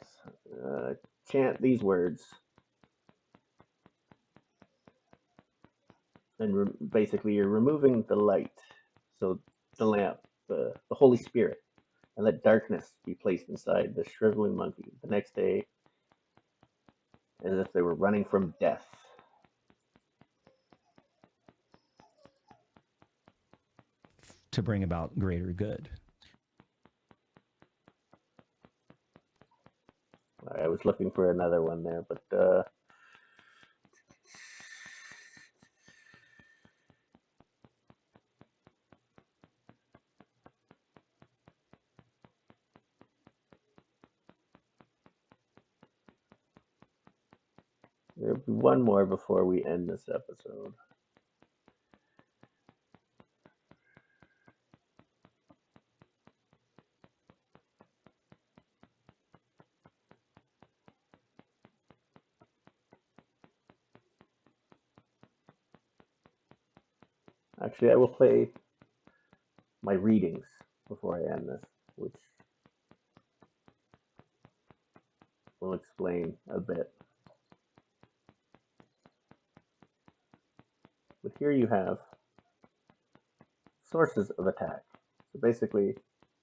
Chant these words. And basically you're removing the light. So the lamp, the Holy Spirit. And let darkness be placed inside the shriveling monkey. The next day, as if they were running from death. To bring about greater good. I was looking for another one there, but there'll be one more before we end this episode. Actually, I will play my readings before I end this, which will explain a bit. But here you have sources of attack. So basically,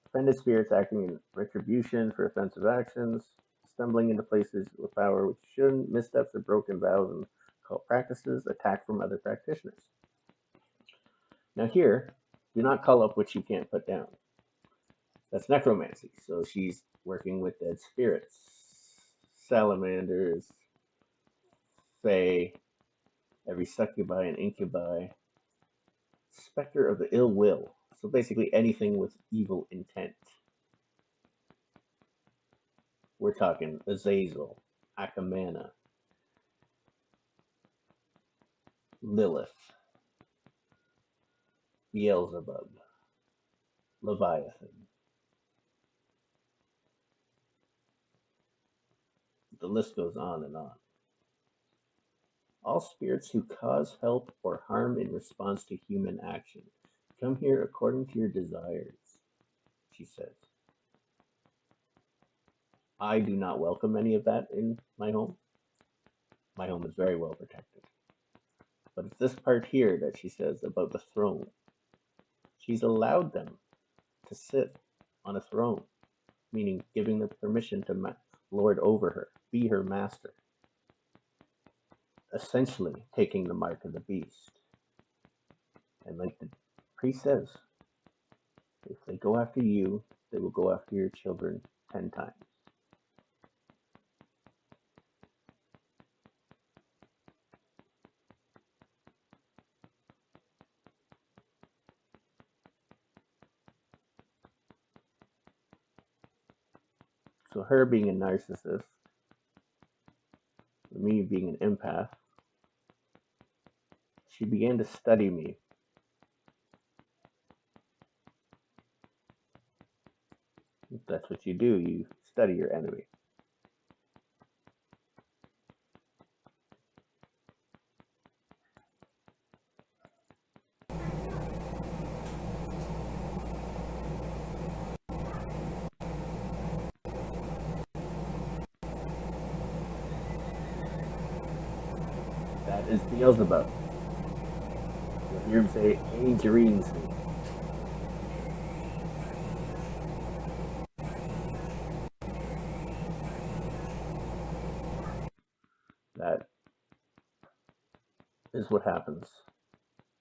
offended spirits acting in retribution for offensive actions, stumbling into places with power which shouldn't, missteps or broken vows and occult practices, attack from other practitioners. Now here, do not call up what you can't put down. That's necromancy. So she's working with dead spirits, salamanders, fae, every succubi and incubi, specter of the ill will. So basically anything with evil intent. We're talking Azazel, Akamana, Lilith, Beelzebub, Leviathan. The list goes on and on. All spirits who cause, help, or harm in response to human action. Come here according to your desires, she says. I do not welcome any of that in my home. My home is very well protected. But it's this part here that she says about the throne. She's allowed them to sit on a throne, meaning giving them permission to lord over her, be her master. Essentially taking the mark of the beast. And like the priest says, if they go after you, they will go after your children 10 times. So her being a narcissist, me being an empath, she began to study me. That's what you do, you study your enemy. That is Beelzebub. You'll hear him say, "Hey, dreams me." That is what happens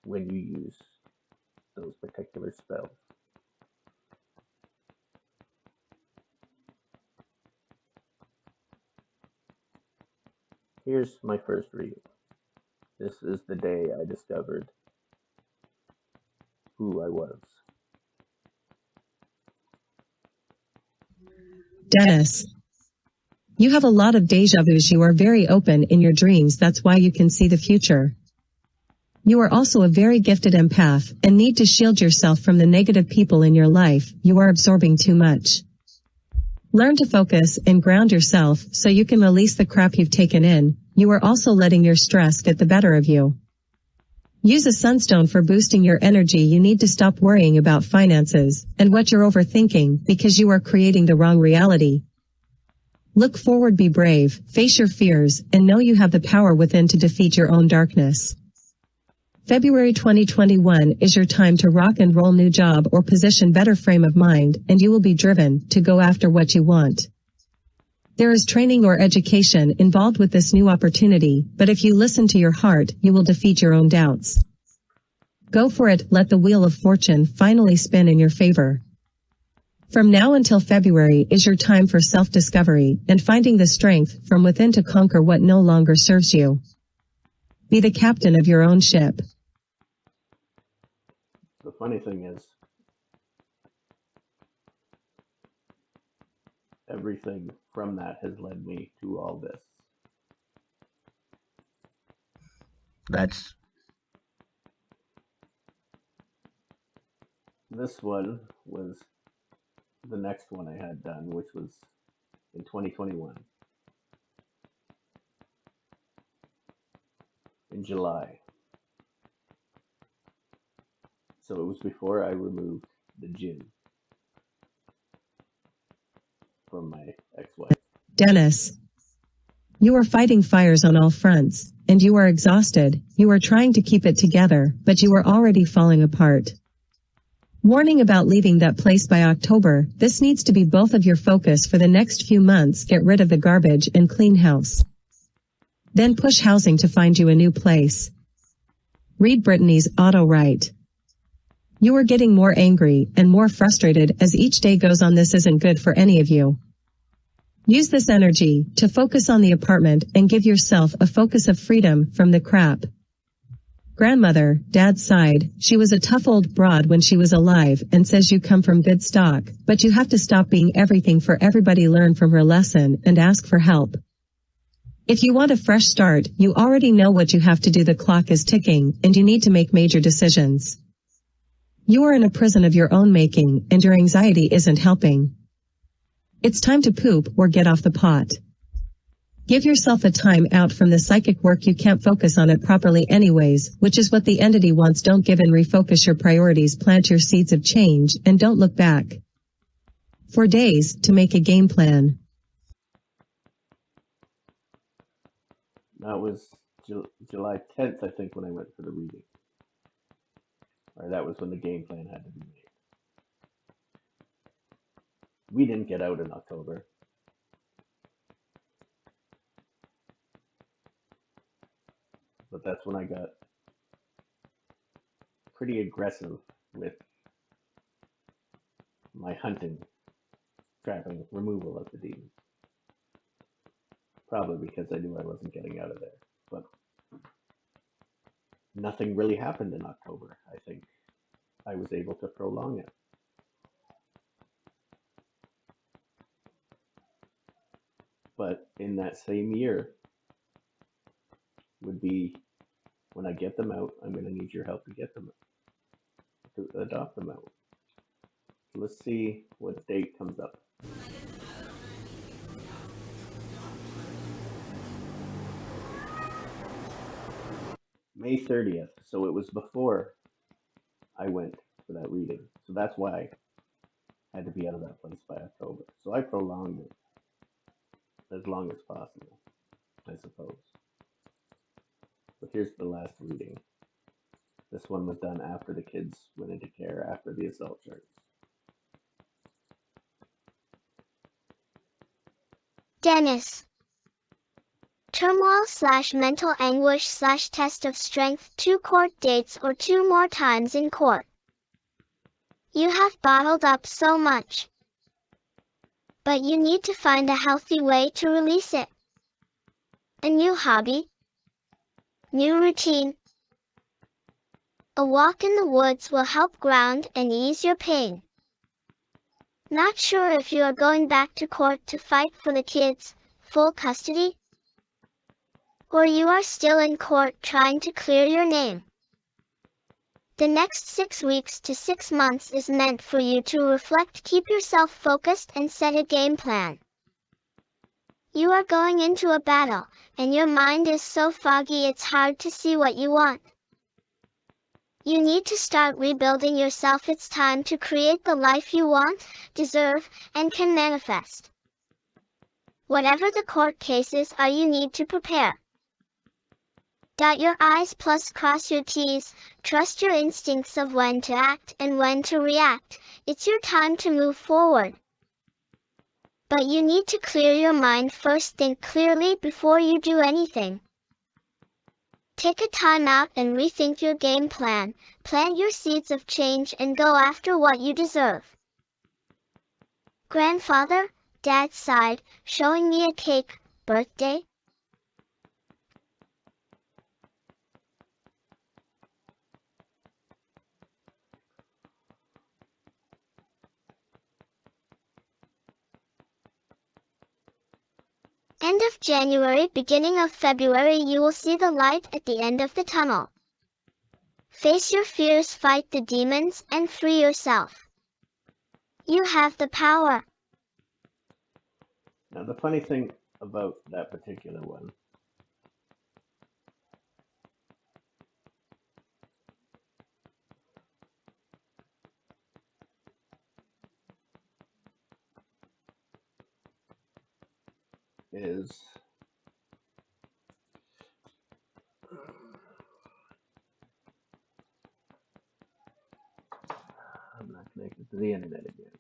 when you use those particular spells. Here's my first reading. This is the day I discovered who I was. Dennis, you have a lot of deja vus. You are very open in your dreams. That's why you can see the future. You are also a very gifted empath and need to shield yourself from the negative people in your life. You are absorbing too much. Learn to focus and ground yourself so you can release the crap you've taken in. You are also letting your stress get the better of you. Use a sunstone for boosting your energy. You need to stop worrying about finances and what you're overthinking because you are creating the wrong reality. Look forward, be brave, face your fears, and know you have the power within to defeat your own darkness. February 2021 is your time to rock and roll. New job or position, better frame of mind, and you will be driven to go after what you want. There is training or education involved with this new opportunity, but if you listen to your heart, you will defeat your own doubts. Go for it. Let the wheel of fortune finally spin in your favor. From now until February is your time for self-discovery and finding the strength from within to conquer what no longer serves you. Be the captain of your own ship. The funny thing is, everything from that has led me to all this. This one was the next one I had done, which was in 2021. In July. So it was before I removed the gin from my ex-wife. Dennis, you are fighting fires on all fronts, and you are exhausted. You are trying to keep it together, but you are already falling apart. Warning about leaving that place by October. This needs to be both of your focus for the next few months. Get rid of the garbage and clean house. Then push housing to find you a new place. Read Brittany's auto write. You are getting more angry and more frustrated as each day goes on. This isn't good for any of you. Use this energy to focus on the apartment and give yourself a focus of freedom from the crap. Grandmother, Dad's side, she was a tough old broad when she was alive and says you come from good stock, but you have to stop being everything for everybody. Learn from her lesson and ask for help. If you want a fresh start, you already know what you have to do. The clock is ticking and you need to make major decisions. You are in a prison of your own making, and your anxiety isn't helping. It's time to poop or get off the pot. Give yourself a time out from the psychic work. You can't focus on it properly anyways, which is what the entity wants. Don't give in, refocus your priorities, plant your seeds of change, and don't look back. 4 days to make a game plan. That was July 10th, I think, when I went for the reading. Or that was when the game plan had to be made. We didn't get out in October. But that's when I got pretty aggressive with my hunting, trapping, removal of the demons. Probably because I knew I wasn't getting out of there. But nothing really happened in October. I think I was able to prolong it. But in that same year would be when I get them out, I'm going to need your help to get them out, to adopt them out. So let's see what date comes up. May 30th. So it was before I went for that reading. So that's why I had to be out of that place by October. So I prolonged it as long as possible, I suppose. But here's the last reading. This one was done after the kids went into care, after the assault charges. Dennis. Turmoil/mental anguish/test of strength, 2 court dates or 2 more times in court. You have bottled up so much. But you need to find a healthy way to release it. A new hobby. New routine. A walk in the woods will help ground and ease your pain. Not sure if you are going back to court to fight for the kids, full custody? Or you are still in court trying to clear your name. The next 6 weeks to 6 months is meant for you to reflect, keep yourself focused, and set a game plan. You are going into a battle, and your mind is so foggy it's hard to see what you want. You need to start rebuilding yourself. It's time to create the life you want, deserve, and can manifest. Whatever the court cases are, you need to prepare. Dot your I's plus cross your T's, trust your instincts of when to act and when to react. It's your time to move forward. But you need to clear your mind first. Think clearly before you do anything. Take a time out and rethink your game plan, plant your seeds of change, and go after what you deserve. Grandfather, Dad's side, showing me a cake, birthday? End of January, beginning of February, you will see the light at the end of the tunnel. Face your fears, fight the demons, and free yourself. You have the power. Now, the funny thing about that particular one is I'm not connected to the internet again.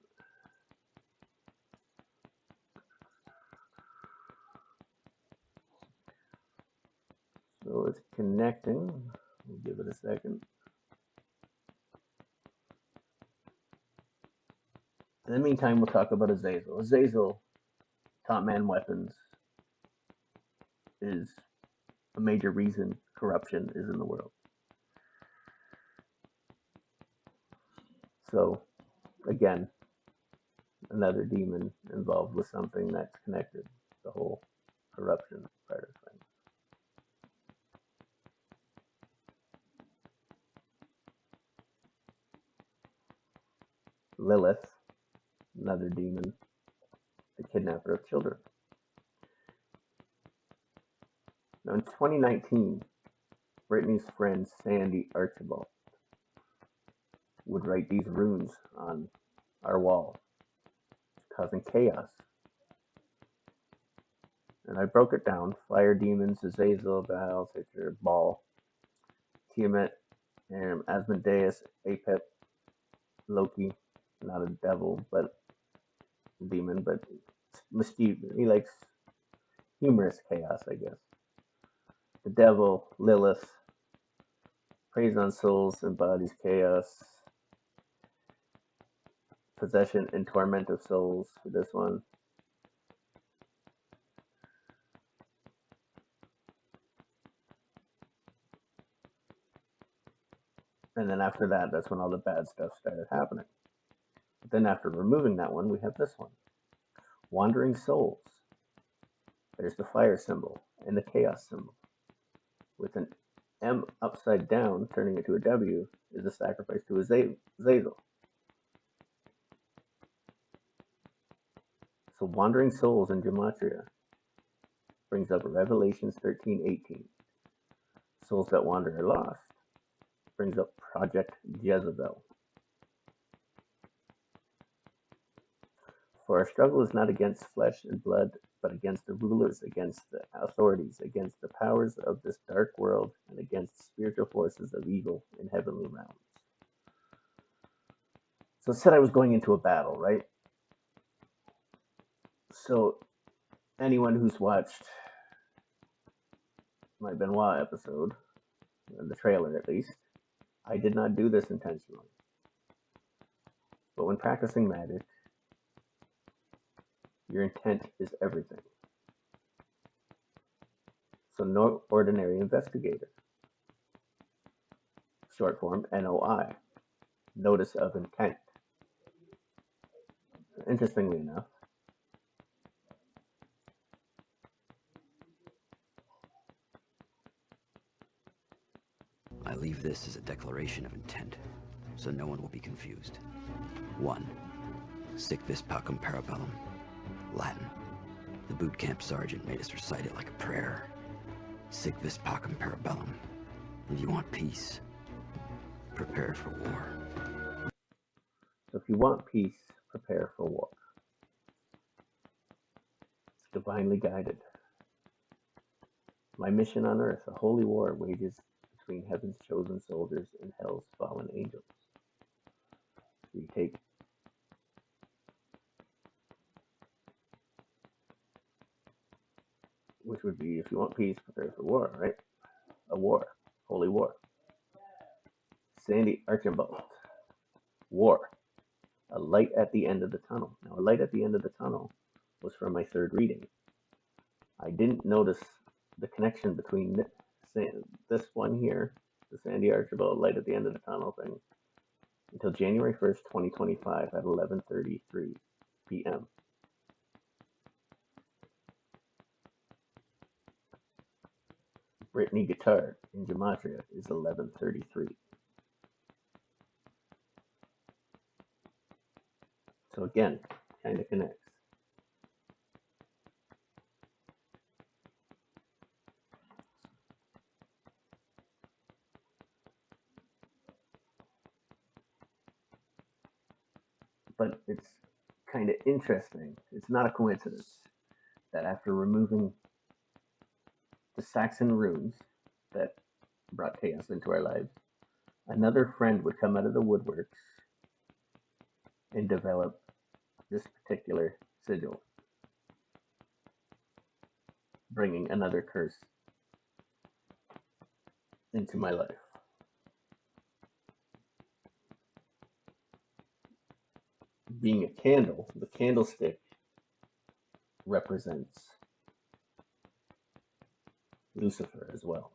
So it's connecting. We'll give it a second. In the meantime, we'll talk about Azazel. Azazel, top man weapons, is a major reason corruption is in the world. So, again, another demon involved with something that's connected, the whole corruption part of things. Lilith, another demon, the kidnapper of children. Now in 2019, Brittany's friend Sandy Archibald would write these runes on our wall, causing chaos. And I broke it down. Fire demons, Azazel, Baal, Sitcher, Baal, Tiamat, and Asmodeus, Apep, Loki, not a devil, but a demon, but mischievous. He likes humorous chaos, I guess. The devil, Lilith, preys on souls, embodies chaos, possession and torment of souls for this one. And then after that, that's when all the bad stuff started happening. But then after removing that one, we have this one. Wandering souls. There's the fire symbol and the chaos symbol. With an M upside down, turning it to a W, is a sacrifice to Azazel. So wandering souls in Gematria brings up Revelations 13:18. Souls that wander are lost brings up Project Jezebel. For our struggle is not against flesh and blood, but against the rulers, against the authorities, against the powers of this dark world, and against spiritual forces of evil in heavenly realms. So it said I was going into a battle, right? So anyone who's watched my Benoit episode, the trailer at least, I did not do this intentionally. But when practicing magic, your intent is everything. So no ordinary investigator. Short form NOI. Notice of intent. Interestingly enough, I leave this as a declaration of intent, so no one will be confused. 1. Sic vis pacem parabellum. Latin. The boot camp sergeant made us recite it like a prayer. Sic vis pacem parabellum. If you want peace, prepare for war. so if you want peace, prepare for war. Divinely guided. My mission on earth, a holy war wages between heaven's chosen soldiers and hell's fallen angels. So you take which would be, if you want peace, prepare for war, right? A war, holy war. Sandy Archibald, war, a light at the end of the tunnel. Now, a light at the end of the tunnel was from my third reading. I didn't notice the connection between this one here, the Sandy Archibald light at the end of the tunnel thing, until January 1st, 2025 at 11:33 p.m. Brittany guitar in Gematria is 11:33. So again, kind of connects. But it's kind of interesting. It's not a coincidence that after removing the Saxon runes that brought chaos into our lives, another friend would come out of the woodworks and develop this particular sigil, bringing another curse into my life. Being a candle, the candlestick represents Lucifer as well.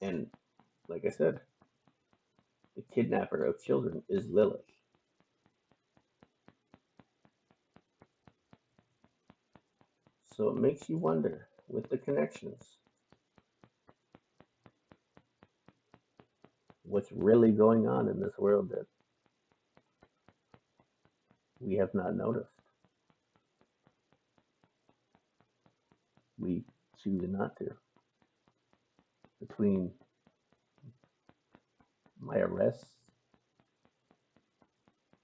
And like I said, the kidnapper of children is Lilith. So it makes you wonder with the connections, what's really going on in this world that we have not noticed. We choose not to. Between my arrests,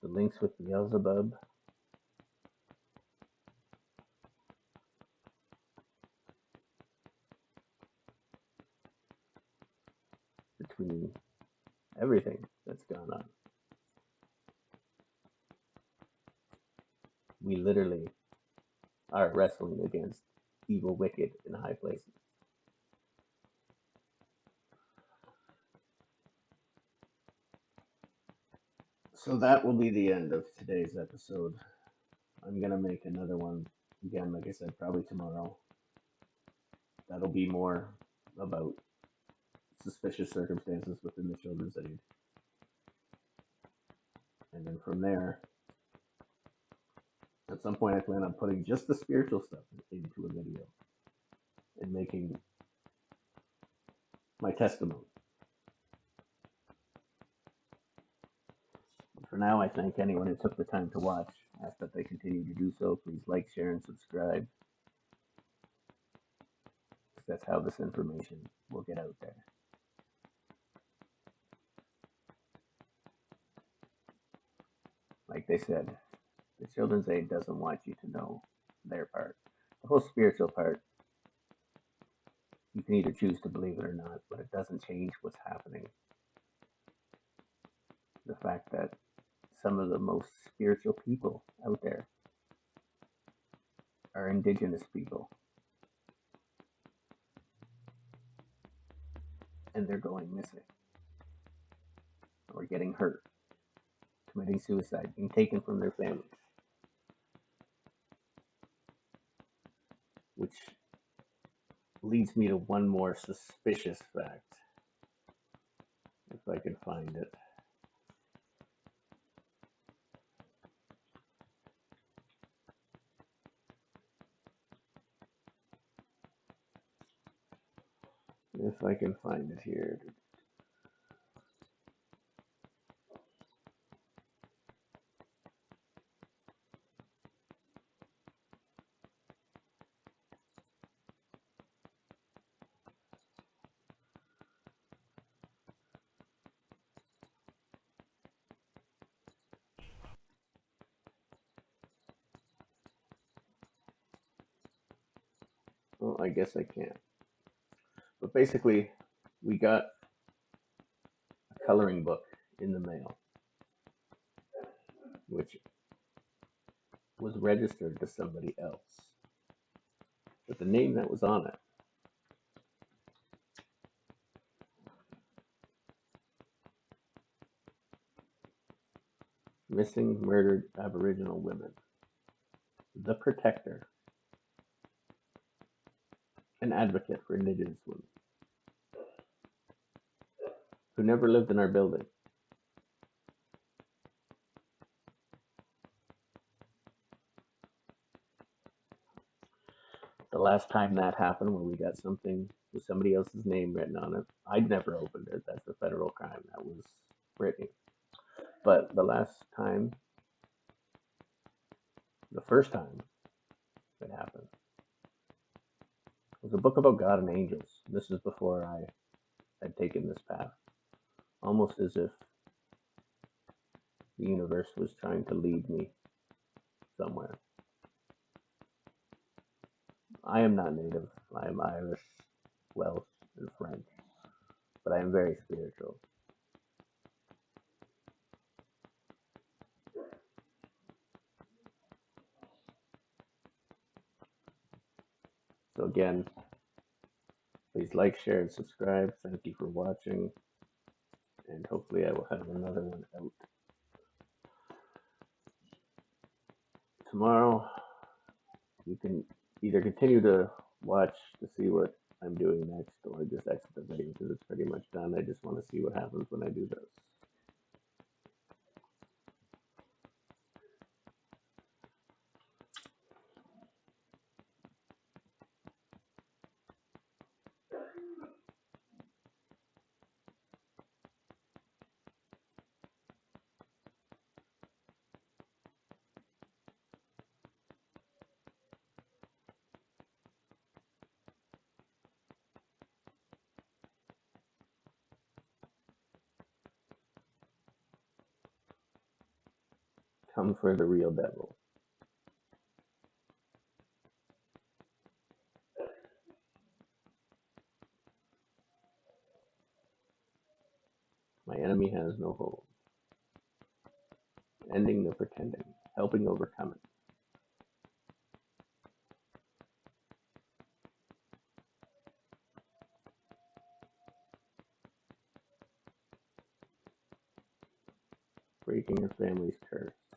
the links with Beelzebub, between everything that's gone on, we literally are wrestling against evil, wicked in high places. So that will be the end of today's episode. I'm going to make another one, again, like I said, probably tomorrow. That'll be more about suspicious circumstances within the Children's Aid. And then from there, at some point I plan on putting just the spiritual stuff into a video and making my testimony. For now, I thank anyone who took the time to watch. I ask that they continue to do so. Please like, share, and subscribe. That's how this information will get out there. Like they said, the Children's Aid doesn't want you to know their part. The whole spiritual part, you can either choose to believe it or not, but it doesn't change what's happening. The fact that some of the most spiritual people out there are indigenous people. And they're going missing. Or getting hurt. Committing suicide. Being taken from their families. Which leads me to one more suspicious fact. If I can find it. If I can find it here. Well, I guess I can't. But basically, we got a coloring book in the mail, which was registered to somebody else. But the name that was on it Missing Murdered Aboriginal Women, The Protector, an advocate for Indigenous women, who never lived in our building. The last time that happened, when we got something with somebody else's name written on it, I'd never opened it. That's a federal crime. That was Brittany. But the last time, the first time it happened, was a book about God and angels. This is before I had taken this path. Almost as if the universe was trying to lead me somewhere. I am not native. I am Irish, Welsh, and French. But I am very spiritual. So again, please like, share, and subscribe. Thank you for watching. And hopefully I will have another one out tomorrow. You can either continue to watch to see what I'm doing next, or just exit the video because it's pretty much done. I just want to see what happens when I do this. Come for the real devil. My enemy has no hold. Ending the pretending, helping overcome it. Breaking a family's curse.